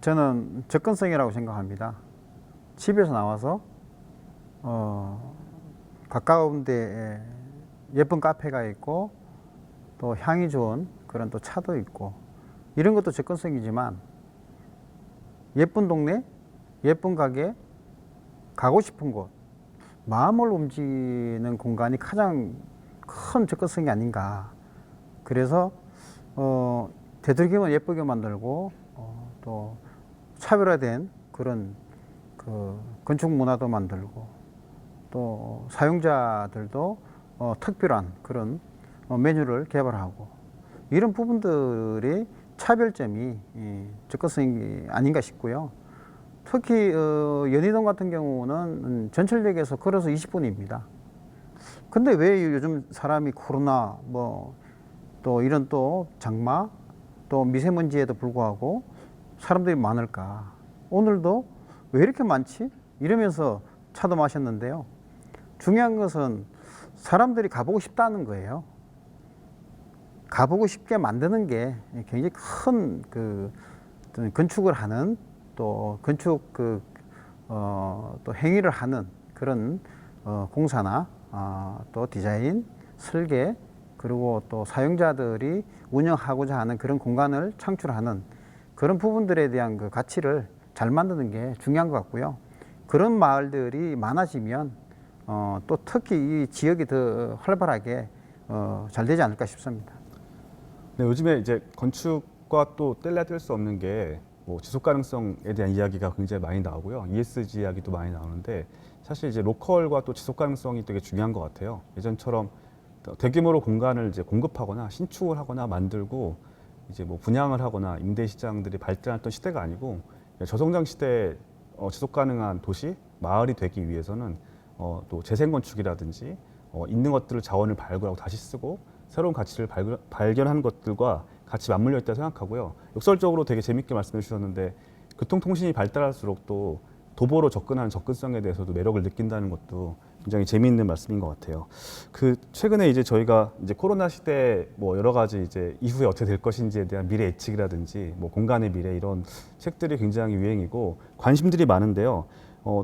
저는 접근성이라고 생각합니다. 집에서 나와서 가까운 데에 예쁜 카페가 있고 또 향이 좋은 그런 또 차도 있고 이런 것도 접근성이지만 예쁜 동네, 예쁜 가게, 가고 싶은 곳, 마음을 움직이는 공간이 가장 큰 접근성이 아닌가. 그래서 되도록이면 예쁘게 만들고 또 차별화된 그런 그 건축 문화도 만들고 또 사용자들도 특별한 그런 메뉴를 개발하고 이런 부분들이 차별점이 접근성이 아닌가 싶고요. 특히 연희동 같은 경우는 전철역에서 걸어서 20분입니다. 근데 왜 요즘 사람이 코로나 뭐 또 이런 또 장마 또 미세먼지에도 불구하고 사람들이 많을까? 오늘도 왜 이렇게 많지? 이러면서 차도 마셨는데요. 중요한 것은 사람들이 가보고 싶다는 거예요. 가보고 싶게 만드는 게 굉장히 큰 그 건축을 하는 또 건축 또 행위를 하는 그런 공사나 또 디자인, 설계 그리고 또 사용자들이 운영하고자 하는 그런 공간을 창출하는 그런 부분들에 대한 그 가치를 잘 만드는 게 중요한 것 같고요. 그런 마을들이 많아지면 또 특히 이 지역이 더 활발하게 잘 되지 않을까 싶습니다. 네, 요즘에 이제 건축과 또 뗄래야 뗄 수 없는 게 뭐 지속 가능성에 대한 이야기가 굉장히 많이 나오고요. ESG 이야기도 많이 나오는데 사실 이제 로컬과 또 지속 가능성이 되게 중요한 것 같아요. 예전처럼 대규모로 공간을 이제 공급하거나 신축을 하거나 만들고 이제 뭐 분양을 하거나 임대 시장들이 발전했던 시대가 아니고 저성장 시대에 지속 가능한 도시, 마을이 되기 위해서는 또 재생 건축이라든지 있는 것들을 자원을 발굴하고 다시 쓰고 새로운 가치를 발견하는 것들과 같이 맞물려 있다고 생각하고요. 역설적으로 되게 재밌게 말씀해 주셨는데 교통통신이 발달할수록 또 도보로 접근하는 접근성에 대해서도 매력을 느낀다는 것도 굉장히 재미있는 말씀인 것 같아요. 그 최근에 이제 저희가 이제 코로나 시대 뭐 여러 가지 이제 이후에 어떻게 될 것인지에 대한 미래 예측이라든지 뭐 공간의 미래 이런 책들이 굉장히 유행이고 관심들이 많은데요.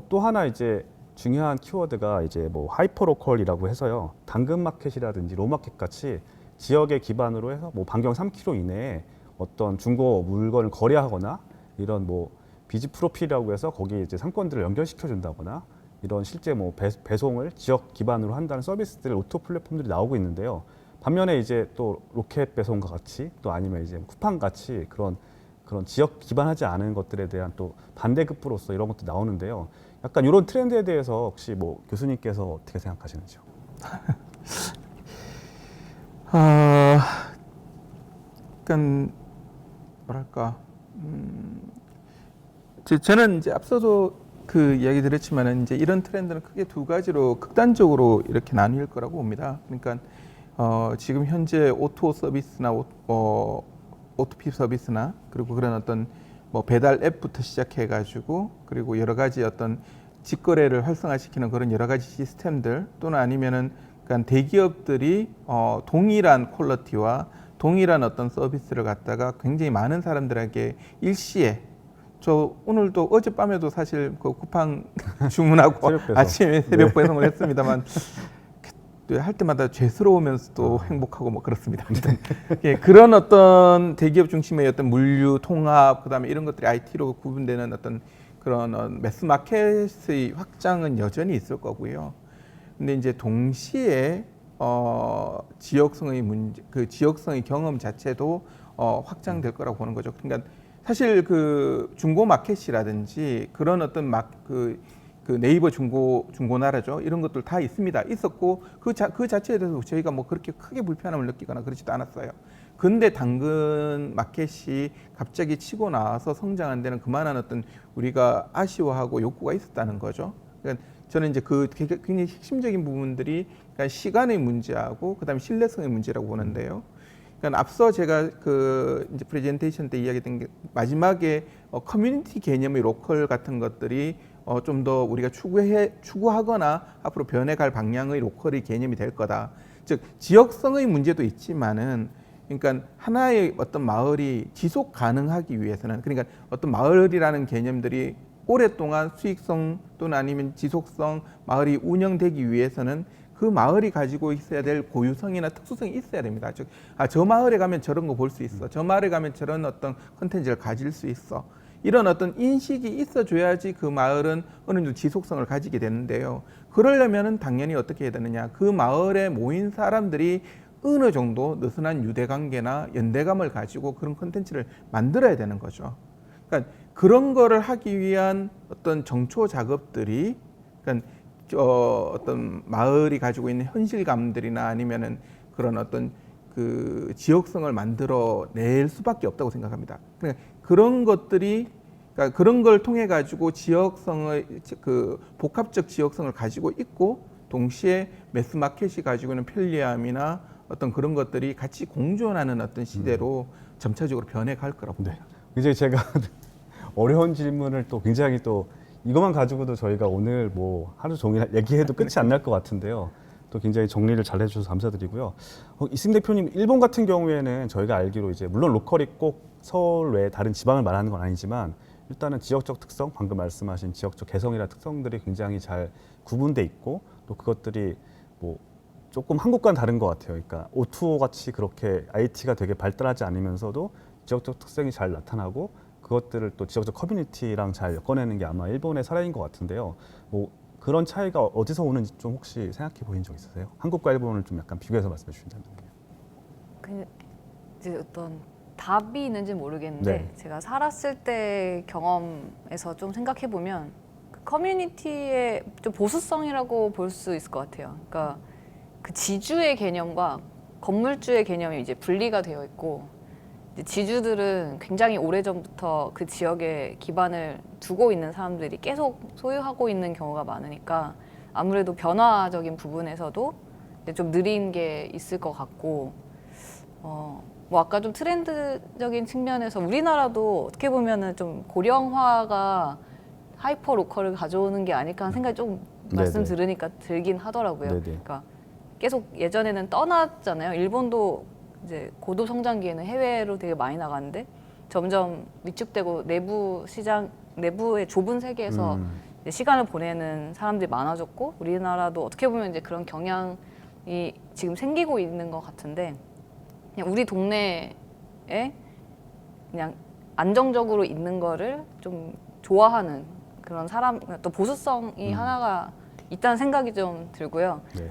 또 하나 이제 중요한 키워드가 이제 뭐 하이퍼로컬이라고 해서요. 당근마켓이라든지 로마켓 같이 지역에 기반으로 해서 뭐 반경 3km 이내에 어떤 중고 물건을 거래하거나 이런 뭐 비즈 프로필이라고 해서 거기에 이제 상권들을 연결시켜 준다거나 이런 실제 뭐 배송을 지역 기반으로 한다는 서비스들 오토 플랫폼들이 나오고 있는데요. 반면에 이제 또 로켓 배송과 같이 또 아니면 이제 쿠팡 같이 그런 지역 기반하지 않은 것들에 대한 또 반대급부로서 이런 것도 나오는데요. 약간 이런 트렌드에 대해서 혹시 뭐 교수님께서 어떻게 생각하시는지요? 약간 뭐랄까, 저는 이제 앞서도 그 이야기 드렸지만은 이제 이런 트렌드는 크게 두 가지로 극단적으로 이렇게 나뉠 거라고 봅니다. 그러니까 지금 현재 오토 서비스나 오토피 서비스나 그리고 그런 어떤 뭐 배달 앱부터 시작해가지고 그리고 여러 가지 어떤 직거래를 활성화시키는 그런 여러 가지 시스템들 또는 아니면은 그러니까 대기업들이 동일한 퀄리티와 동일한 어떤 서비스를 갖다가 굉장히 많은 사람들에게 일시에 저 오늘도 어젯밤에도 사실 그 쿠팡 주문하고 새벽 배송. 아침에 새벽 배송을 했습니다만 할 때마다 죄스러우면서도 행복하고 뭐 그렇습니다. 아무튼 예, 그런 어떤 대기업 중심의 어떤 물류 통합 그다음에 이런 것들이 IT로 구분되는 어떤 그런 매스 마켓의 확장은 여전히 있을 거고요. 근데 이제 동시에 지역성의 문제, 그 지역성의 경험 자체도 확장될 거라고 보는 거죠. 그러니까 사실 그 중고 마켓이라든지 그런 어떤 그 네이버 중고나라죠. 이런 것들 다 있습니다. 있었고 그 자체에 대해서 저희가 뭐 그렇게 크게 불편함을 느끼거나 그러지도 않았어요. 근데 당근 마켓이 갑자기 치고 나와서 성장한 데는 그만한 어떤 우리가 아쉬워하고 욕구가 있었다는 거죠. 그러니까 저는 이제 그 굉장히 핵심적인 부분들이 그러니까 시간의 문제하고 그다음에 신뢰성의 문제라고 보는데요. 그러니까 앞서 제가 그 이제 프레젠테이션 때 이야기했던 게 마지막에 커뮤니티 개념의 로컬 같은 것들이 좀 더 우리가 추구하거나 앞으로 변해갈 방향의 로컬의 개념이 될 거다. 즉 지역성의 문제도 있지만은 그러니까 하나의 어떤 마을이 지속 가능하기 위해서는 그러니까 어떤 마을이라는 개념들이 오랫동안 수익성 또는 아니면 지속성 마을이 운영되기 위해서는 그 마을이 가지고 있어야 될 고유성이나 특수성이 있어야 됩니다. 즉, 저 마을에 가면 저런 거 볼 수 있어. 저 마을에 가면 저런 어떤 컨텐츠를 가질 수 있어. 이런 어떤 인식이 있어줘야지 그 마을은 어느 정도 지속성을 가지게 되는데요. 그러려면은 당연히 어떻게 해야 되느냐. 그 마을에 모인 사람들이 어느 정도 느슨한 유대관계나 연대감을 가지고 그런 컨텐츠를 만들어야 되는 거죠. 그러니까 그런 거를 하기 위한 어떤 정초 작업들이 그러니까 어떤 마을이 가지고 있는 현실감들이나 아니면은 그런 어떤 그 지역성을 만들어 낼 수밖에 없다고 생각합니다. 그러니까 그런 것들이 그러니까 그런 걸 통해 가지고 지역성의 그 복합적 지역성을 가지고 있고 동시에 매스 마켓이 가지고 있는 편리함이나 어떤 그런 것들이 같이 공존하는 어떤 시대로 점차적으로 변해갈 거라고 봅니다. 이제 제가 어려운 질문을 또 굉장히 또 이것만 가지고도 저희가 오늘 뭐 하루 종일 얘기해도 끝이 안 날 것 같은데요. 또 굉장히 정리를 잘 해주셔서 감사드리고요. 이승 대표님, 일본 같은 경우에는 저희가 알기로 이제 물론 로컬이 꼭 서울 외에 다른 지방을 말하는 건 아니지만 일단은 지역적 특성, 방금 말씀하신 지역적 개성이나 특성들이 굉장히 잘 구분돼 있고 또 그것들이 뭐 조금 한국과는 다른 것 같아요. 그러니까 O2O 같이 그렇게 IT가 되게 발달하지 않으면서도 지역적 특성이 잘 나타나고 그것들을 또 지역적 커뮤니티랑 잘 엮어내는 게 아마 일본의 사례인 것 같은데요. 뭐 그런 차이가 어디서 오는지 좀 혹시 생각해 보신 적 있으세요? 한국과 일본을 좀 약간 비교해서 말씀해 주신다면. 그 이제 어떤 답이 있는지 모르겠는데 네. 제가 살았을 때 경험에서 좀 생각해 보면 그 커뮤니티의 좀 보수성이라고 볼 수 있을 것 같아요. 그러니까 그 지주의 개념과 건물주의 개념이 이제 분리가 되어 있고 이제 지주들은 굉장히 오래전부터 그 지역에 기반을 두고 있는 사람들이 계속 소유하고 있는 경우가 많으니까 아무래도 변화적인 부분에서도 이제 좀 느린 게 있을 것 같고 뭐 아까 좀 트렌드적인 측면에서 우리나라도 어떻게 보면은 좀 고령화가 하이퍼 로컬을 가져오는 게 아닐까 하는 생각이 좀 말씀 네네. 들으니까 들긴 하더라고요. 네네. 그러니까 계속 예전에는 떠났잖아요. 일본도 이제 고도 성장기에는 해외로 되게 많이 나갔는데 점점 위축되고 내부 시장 내부의 좁은 세계에서 이제 시간을 보내는 사람들이 많아졌고 우리나라도 어떻게 보면 이제 그런 경향이 지금 생기고 있는 것 같은데 그냥 우리 동네에 그냥 안정적으로 있는 거를 좀 좋아하는 그런 사람 또 보수성이 하나가 있다는 생각이 좀 들고요. 네.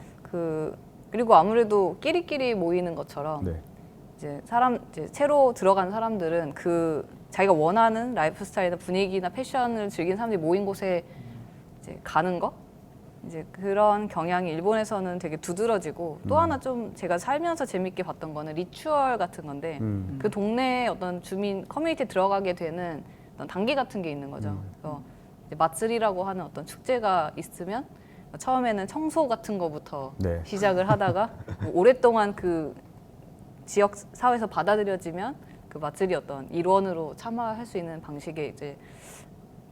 그리고 아무래도 끼리끼리 모이는 것처럼 네. 이제 새로 들어간 사람들은 그 자기가 원하는 라이프 스타일이나 분위기나 패션을 즐기는 사람들이 모인 곳에 이제 가는 거 이제 그런 경향이 일본에서는 되게 두드러지고 또 하나 좀 제가 살면서 재밌게 봤던 거는 리추얼 같은 건데 그 동네에 어떤 주민 커뮤니티에 들어가게 되는 어떤 단계 같은 게 있는 거죠. 그래서 이제 마츠리라고 하는 어떤 축제가 있으면 처음에는 청소 같은 거부터 시작을 하다가 뭐 오랫동안 그 지역 사회에서 받아들여지면 그 마쓰리 어떤 일원으로 참여할 수 있는 방식의 이제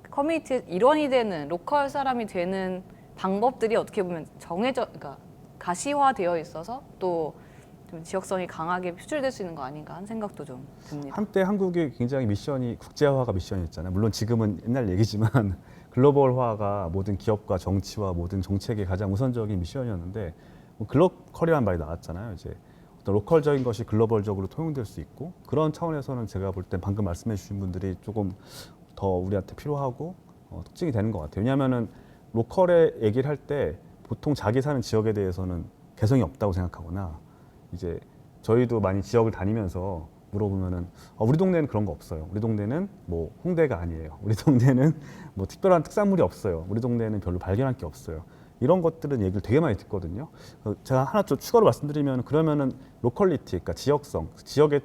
커뮤니티의 일원이 되는 로컬 사람이 되는 방법들이 어떻게 보면 정해져, 그러니까 가시화되어 있어서 또 좀 지역성이 강하게 표출될 수 있는 거 아닌가 하는 생각도 좀 듭니다. 한때 한국이 굉장히 미션이 국제화가 미션이었잖아요. 물론 지금은 옛날 얘기지만 글로벌화가 모든 기업과 정치와 모든 정책의 가장 우선적인 미션이었는데 뭐 글로컬이라는 말이 나왔잖아요. 이제 어떤 로컬적인 것이 글로벌적으로 통용될 수 있고 그런 차원에서는 제가 볼 땐 방금 말씀해 주신 분들이 조금 더 우리한테 필요하고 특징이 되는 것 같아요. 왜냐하면은 로컬의 얘기를 할 때 보통 자기 사는 지역에 대해서는 개성이 없다고 생각하거나 이제 저희도 많이 지역을 다니면서 물어보면은 우리 동네는 그런 거 없어요. 우리 동네는 뭐 홍대가 아니에요. 우리 동네는 뭐 특별한 특산물이 없어요. 우리 동네는 별로 발견할 게 없어요. 이런 것들은 얘기를 되게 많이 듣거든요. 제가 하나 좀 추가로 말씀드리면 그러면은 로컬리티, 그러니까 지역성, 지역의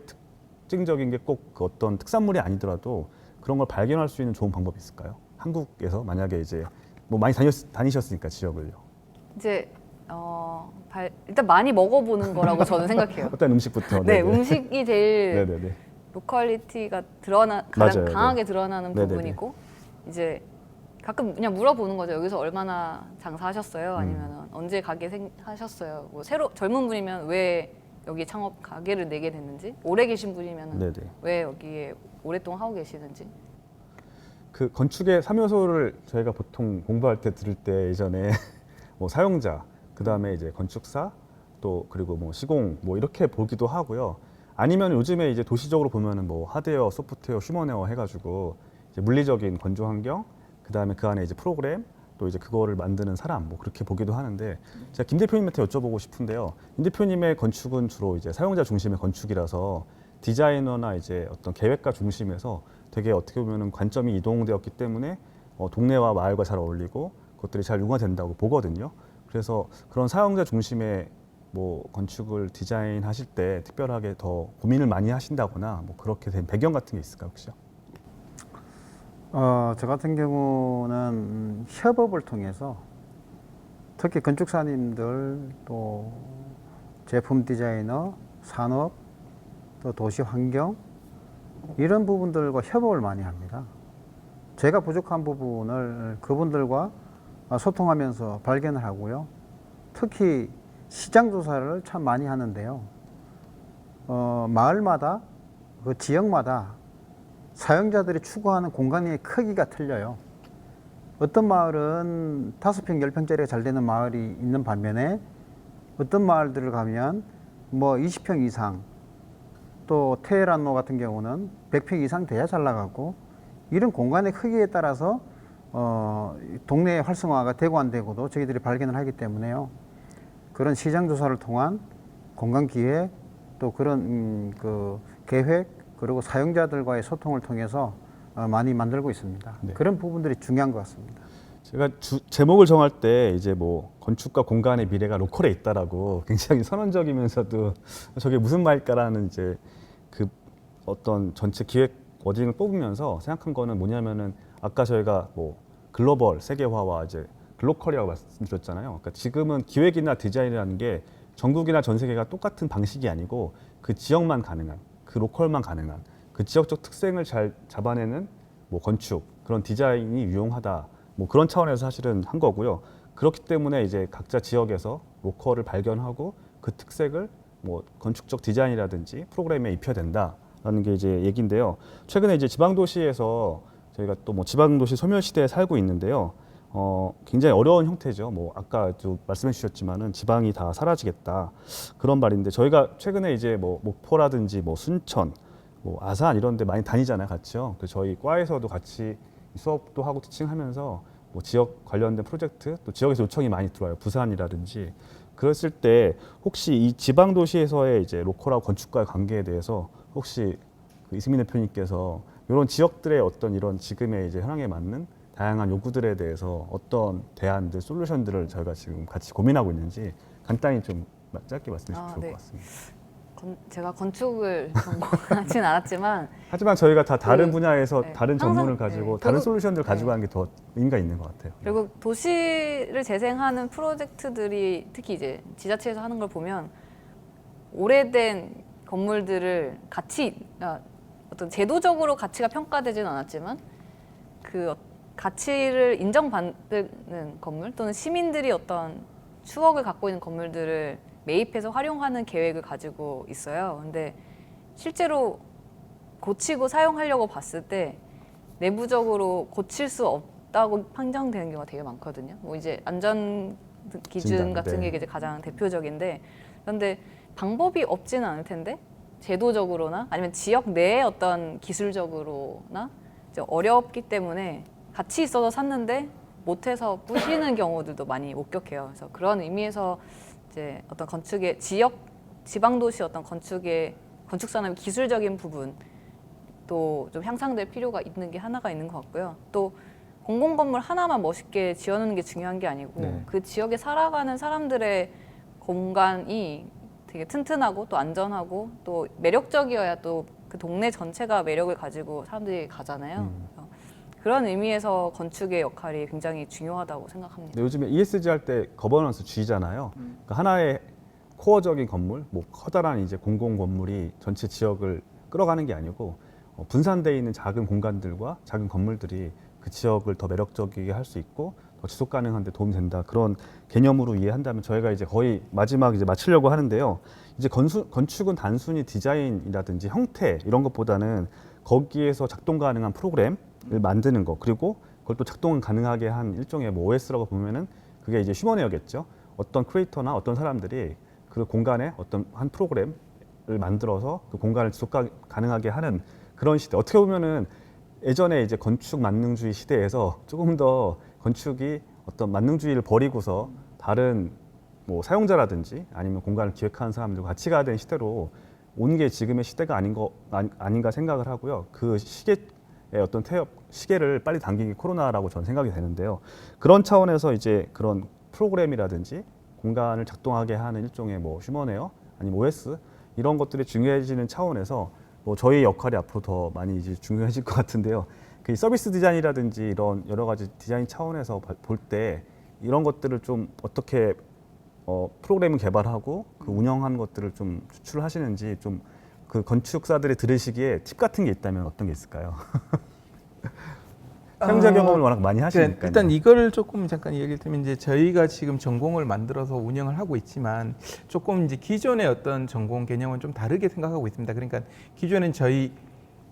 특징적인 게 꼭 그 어떤 특산물이 아니더라도 그런 걸 발견할 수 있는 좋은 방법이 있을까요? 한국에서 만약에 이제 뭐 많이 다니셨으니까 지역을요. 이제 일단 많이 먹어보는 거라고 저는 생각해요. 어떤 음식부터. 네, 네네. 음식이 제일 네네네. 로컬리티가 가장 맞아요, 강하게 드러나는 네네네. 부분이고 이제 가끔 그냥 물어보는 거죠. 여기서 얼마나 장사하셨어요? 아니면 언제 가게 하셨어요? 뭐 새로 젊은 분이면 왜 여기 창업 가게를 내게 됐는지, 오래 계신 분이면 네네. 왜 여기에 오랫동안 하고 계시는지. 그 건축의 3요소를 저희가 보통 공부할 때 들을 때 예전에 뭐 사용자, 그 다음에 이제 건축사, 또 그리고 뭐 시공 뭐 이렇게 보기도 하고요. 아니면 요즘에 이제 도시적으로 보면은 뭐 하드웨어, 소프트웨어, 휴먼웨어 해가지고 이제 물리적인 건조 환경, 그 다음에 그 안에 이제 프로그램, 또 이제 그거를 만드는 사람 뭐 그렇게 보기도 하는데 제가 김 대표님한테 여쭤보고 싶은데요. 김 대표님의 건축은 주로 이제 사용자 중심의 건축이라서 디자이너나 이제 어떤 계획가 중심에서 되게 어떻게 보면은 관점이 이동되었기 때문에 동네와 마을과 잘 어울리고 그것들이 잘 융화된다고 보거든요. 그래서 그런 사용자 중심의 뭐 건축을 디자인하실 때 특별하게 더 고민을 많이 하신다거나 뭐 그렇게 된 배경 같은 게 있을까요, 혹시요? 저 같은 경우는 협업을 통해서 특히 건축사님들 또 제품 디자이너, 산업, 또 도시 환경 이런 부분들과 협업을 많이 합니다. 제가 부족한 부분을 그분들과 소통하면서 발견을 하고요. 특히 시장 조사를 참 많이 하는데요. 마을마다 그 지역마다 사용자들이 추구하는 공간의 크기가 틀려요. 어떤 마을은 5평, 10평짜리가 잘 되는 마을이 있는 반면에 어떤 마을들을 가면 뭐 20평 이상 또 테헤란로 같은 경우는 100평 이상 돼야 잘 나가고 이런 공간의 크기에 따라서 동네 활성화가 되고 안 되고도 저희들이 발견을 하기 때문에요. 그런 시장 조사를 통한 공간 기획 또 그런 그 계획 그리고 사용자들과의 소통을 통해서 많이 만들고 있습니다. 네. 그런 부분들이 중요한 것 같습니다. 제가 제목을 정할 때 이제 뭐 건축과 공간의 미래가 로컬에 있다라고 굉장히 선언적이면서도 저게 무슨 말일까라는 이제 그 어떤 전체 기획 워딩을 뽑으면서 생각한 거는 뭐냐면은 아까 저희가 뭐 글로벌 세계화와 이제 글로컬이라고 말씀드렸잖아요. 그러니까 지금은 기획이나 디자인이라는 게 전국이나 전 세계가 똑같은 방식이 아니고 그 지역만 가능한, 그 로컬만 가능한, 그 지역적 특색을 잘 잡아내는 뭐 건축 그런 디자인이 유용하다. 뭐 그런 차원에서 사실은 한 거고요. 그렇기 때문에 이제 각자 지역에서 로컬을 발견하고 그 특색을 뭐 건축적 디자인이라든지 프로그램에 입혀야 된다라는 게 이제 얘기인데요. 최근에 이제 지방도시에서 저희가 또 뭐 지방도시 소멸시대에 살고 있는데요. 굉장히 어려운 형태죠. 뭐 아까도 말씀해 주셨지만은 지방이 다 사라지겠다 그런 말인데 저희가 최근에 이제 뭐 목포라든지 뭐 순천, 뭐 아산 이런 데 많이 다니잖아요, 같이요. 그래서 저희 과에서도 같이 수업도 하고 티칭하면서 뭐 지역 관련된 프로젝트 또 지역에서 요청이 많이 들어와요. 부산이라든지 그랬을 때 혹시 이 지방 도시에서의 이제 로컬하고 건축과의 관계에 대해서 혹시 그 이승민 대표님께서 이런 지역들의 어떤 이런 지금의 이제 현황에 맞는 다양한 요구들에 대해서 어떤 대안들, 솔루션들을 저희가 지금 같이 고민하고 있는지 간단히 좀 짧게 말씀해 주시면 좋을 네. 것 같습니다. 제가 건축을 전공하진 않았지만 하지만 저희가 다 다른 그, 분야에서 네. 다른 항상, 전문을 가지고 네. 다른 결국, 솔루션들을 네. 가지고 가는 게 더 의미가 있는 것 같아요. 그리고 도시를 재생하는 프로젝트들이 특히 이제 지자체에서 하는 걸 보면 오래된 건물들을 같이 어떤 제도적으로 가치가 평가되지는 않았지만 그 가치를 인정받는 건물 또는 시민들이 어떤 추억을 갖고 있는 건물들을 매입해서 활용하는 계획을 가지고 있어요. 근데 실제로 고치고 사용하려고 봤을 때 내부적으로 고칠 수 없다고 판정되는 경우가 되게 많거든요. 뭐 이제 안전 기준 진단, 같은 네. 게 이제 가장 대표적인데, 그런데 방법이 없지는 않을 텐데 제도적으로나 아니면 지역 내에 어떤 기술적으로나 이제 어렵기 때문에 가치 있어서 샀는데 못해서 부시는 경우들도 많이 목격해요. 그래서 그런 의미에서 이제 어떤 건축의 지방 도시 어떤 건축의 건축 산업의 기술적인 부분 또 좀 향상될 필요가 있는 게 하나가 있는 것 같고요. 또 공공 건물 하나만 멋있게 지어놓는 게 중요한 게 아니고 네. 그 지역에 살아가는 사람들의 공간이 되게 튼튼하고 또 안전하고 또 매력적이어야 또 그 동네 전체가 매력을 가지고 사람들이 가잖아요. 그래서 그런 의미에서 건축의 역할이 굉장히 중요하다고 생각합니다. 근데 요즘에 ESG 할 때 거버넌스 G잖아요. 그러니까 하나의 코어적인 건물, 뭐 커다란 이제 공공 건물이 전체 지역을 끌어가는 게 아니고 분산되어 있는 작은 공간들과 작은 건물들이 그 지역을 더 매력적이게 할 수 있고 더 지속 가능한 데 도움이 된다. 그런 개념으로 이해한다면 저희가 이제 거의 마지막 이제 마치려고 하는데요. 이제 건축은 단순히 디자인이라든지 형태 이런 것보다는 거기에서 작동 가능한 프로그램을 만드는 거, 그리고 그걸 또 작동 가능하게 한 일종의 뭐 OS라고 보면은 그게 이제 휴머웨어겠죠. 어떤 크리에이터나 어떤 사람들이 그 공간에 어떤 한 프로그램을 만들어서 그 공간을 지속 가능하게 하는 그런 시대. 어떻게 보면은 예전에 이제 건축 만능주의 시대에서 조금 더 건축이 어떤 만능주의를 버리고서 다른 뭐 사용자라든지 아니면 공간을 기획하는 사람들과 같이 가야 되는 시대로 온 게 지금의 시대가 아닌가 생각을 하고요. 그 시계의 어떤 시계를 빨리 당긴 게 코로나라고 저는 생각이 되는데요. 그런 차원에서 이제 그런 프로그램이라든지 공간을 작동하게 하는 일종의 뭐 휴머웨어 아니면 OS 이런 것들이 중요해지는 차원에서 뭐 저희 역할이 앞으로 더 많이 이제 중요해질 것 같은데요. 그 서비스 디자인이라든지 이런 여러 가지 디자인 차원에서 볼 때 이런 것들을 좀 어떻게 프로그램을 개발하고 그 운영하는 것들을 좀 추출하시는지 좀 그 건축사들이 들으시기에 팁 같은 게 있다면 어떤 게 있을까요? 사용자 경험을 워낙 많이 하시니까. 일단 이거를 조금 잠깐 얘기를 드리면 이제 저희가 지금 전공을 만들어서 운영을 하고 있지만 조금 이제 기존의 어떤 전공 개념은 좀 다르게 생각하고 있습니다. 그러니까 기존엔 저희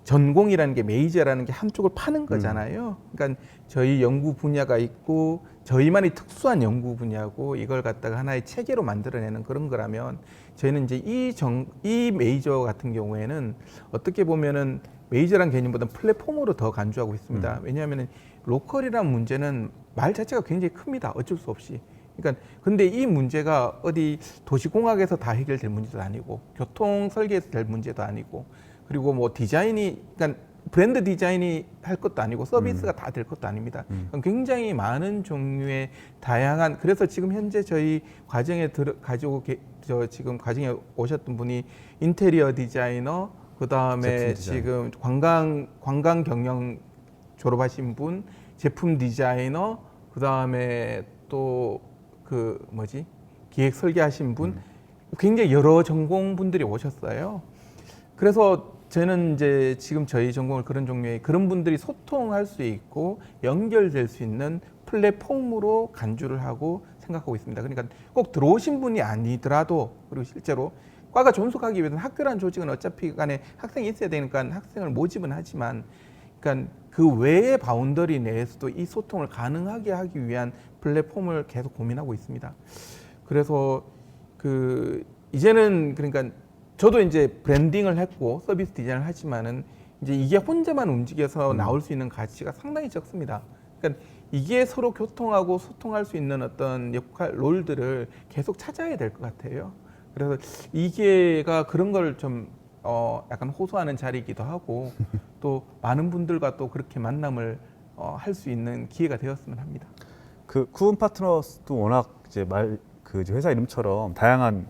전공이라는 게 메이저라는 게 한쪽을 파는 거잖아요. 그러니까 저희 연구 분야가 있고 저희만의 특수한 연구 분야고 이걸 갖다가 하나의 체계로 만들어내는 그런 거라면 저희는 이제 이 메이저 같은 경우에는 어떻게 보면은 메이저란 개념보다 플랫폼으로 더 간주하고 있습니다. 왜냐하면 로컬이라는 문제는 말 자체가 굉장히 큽니다. 어쩔 수 없이. 그러니까 근데 이 문제가 어디 도시공학에서 다 해결될 문제도 아니고 교통 설계에서 될 문제도 아니고 그리고 뭐 디자인이 그러니까 브랜드 디자인이 할 것도 아니고 서비스가 다 될 것도 아닙니다. 굉장히 많은 종류의 다양한 그래서 지금 현재 저희 과정에 지금 과정에 오셨던 분이 인테리어 디자이너 그다음에 지금 관광 경영 졸업하신 분, 제품 디자이너, 그다음에 또 그 기획 설계하신 분 굉장히 여러 전공 분들이 오셨어요. 그래서 저는 이제 지금 저희 전공을 그런 종류의 그런 분들이 소통할 수 있고 연결될 수 있는 플랫폼으로 간주를 하고 생각하고 있습니다. 그러니까 꼭 들어오신 분이 아니더라도 그리고 실제로 과가 존속하기 위해서는 학교라는 조직은 어차피 간에 학생이 있어야 되니까 학생을 모집은 하지만 그러니까 그 외의 바운더리 내에서도 이 소통을 가능하게 하기 위한 플랫폼을 계속 고민하고 있습니다. 그래서 이제는 그러니까 저도 이제 브랜딩을 했고 서비스 디자인을 하지만은 이제 이게 혼자만 움직여서 나올 수 있는 가치가 상당히 적습니다. 그러니까 이게 서로 교통하고 소통할 수 있는 어떤 롤들을 계속 찾아야 될 것 같아요. 그래서 이게가 그런 걸 좀 약간 호소하는 자리이기도 하고 또 많은 분들과 또 그렇게 만남을 할 수 있는 기회가 되었으면 합니다. 그 쿠온 파트너스도 워낙 이제 회사 이름처럼 다양한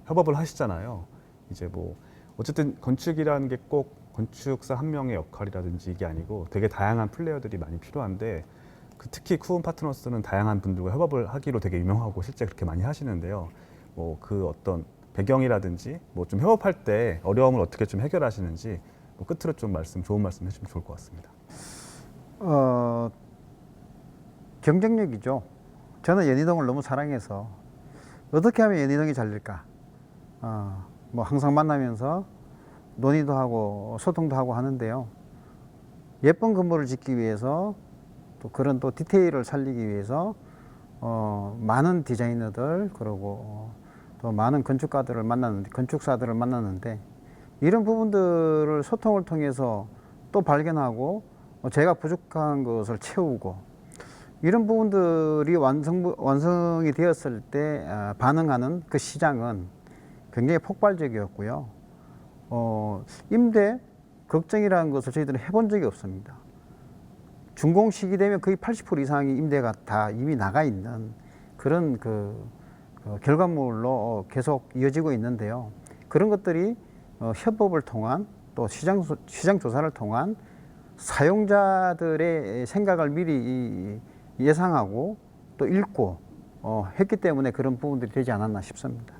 협업을 하시잖아요. 이제 뭐 어쨌든 건축이라는 게 꼭 건축사 한 명의 역할이라든지 이게 아니고 되게 다양한 플레이어들이 많이 필요한데 특히 쿠온 파트너스는 다양한 분들과 협업을 하기로 되게 유명하고 실제 그렇게 많이 하시는데요. 뭐 그 어떤 배경이라든지 뭐 좀 협업할 때 어려움을 어떻게 좀 해결하시는지 끝으로 좀 좋은 말씀 해주시면 좋을 것 같습니다. 경쟁력이죠. 저는 연희동을 너무 사랑해서 어떻게 하면 연희동이 잘 될까? 뭐 항상 만나면서 논의도 하고 소통도 하고 하는데요. 예쁜 건물을 짓기 위해서 또 그런 또 디테일을 살리기 위해서 많은 디자이너들 그리고 또 많은 건축사들을 만났는데 이런 부분들을 소통을 통해서 또 발견하고 제가 부족한 것을 채우고 이런 부분들이 완성이 되었을 때 반응하는 그 시장은 굉장히 폭발적이었고요. 임대 걱정이라는 것을 저희들은 해본 적이 없습니다. 준공 시기 되면 거의 80% 이상의 임대가 다 이미 나가 있는 그런 그 결과물로 계속 이어지고 있는데요. 그런 것들이 협업을 통한 또 시장 조사를 통한 사용자들의 생각을 미리 예상하고 또 읽고 했기 때문에 그런 부분들이 되지 않았나 싶습니다.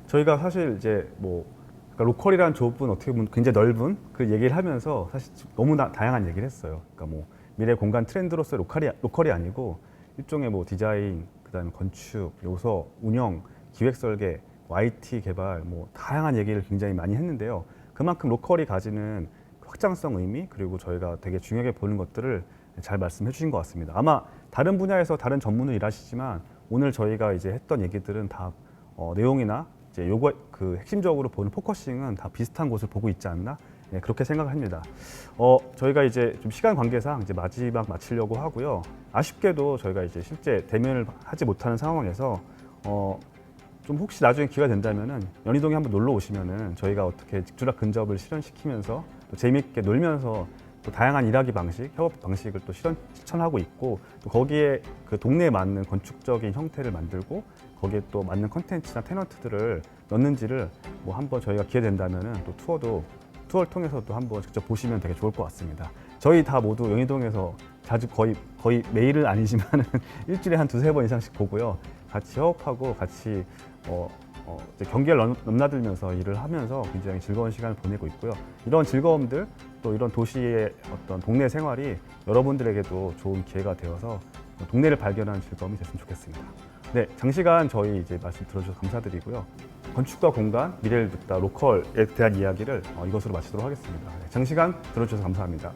저희가 사실 이제 그러니까 로컬이라는 좁은 어떻게 보면 굉장히 넓은 그 얘기를 하면서 사실 너무나 다양한 얘기를 했어요. 그러니까 미래 공간 트렌드로서의 로컬이 아니고 일종의 디자인, 그다음에 건축, 요소, 운영, 기획 설계, YT 개발 다양한 얘기를 굉장히 많이 했는데요. 그만큼 로컬이 가지는 확장성 의미 그리고 저희가 되게 중요하게 보는 것들을 잘 말씀해 주신 것 같습니다. 아마 다른 분야에서 다른 전문을 일하시지만 오늘 저희가 이제 했던 얘기들은 다 내용이나 이제 그 핵심적으로 보는 포커싱은 다 비슷한 곳을 보고 있지 않나 그렇게 생각합니다. 저희가 이제 좀 시간 관계상 이제 마지막 마치려고 하고요. 아쉽게도 저희가 이제 실제 대면을 하지 못하는 상황에서 좀 혹시 나중에 기회가 된다면은 연희동에 한번 놀러 오시면은 저희가 어떻게 직주락 근접을 실현시키면서 또 재미있게 놀면서 또 다양한 일하기 방식, 협업 방식을 또 실천하고 있고 또 거기에 그 동네에 맞는 건축적인 형태를 만들고 거기에 또 맞는 컨텐츠나 테넌트들을 넣는지를 한번 저희가 기회 된다면은 또 투어를 통해서 또 한번 직접 보시면 되게 좋을 것 같습니다. 저희 다 모두 연희동에서 자주 거의 매일은 아니지만은 일주일에 한 두세 번 이상씩 보고요. 같이 협업하고 같이 이제 경계를 넘나들면서 일을 하면서 굉장히 즐거운 시간을 보내고 있고요. 이런 즐거움들 또 이런 도시의 어떤 동네 생활이 여러분들에게도 좋은 기회가 되어서 동네를 발견하는 즐거움이 됐으면 좋겠습니다. 네, 장시간 저희 이제 말씀 들어주셔서 감사드리고요. 건축과 공간, 미래를 듣다 로컬에 대한 이야기를 이것으로 마치도록 하겠습니다. 네, 장시간 들어주셔서 감사합니다.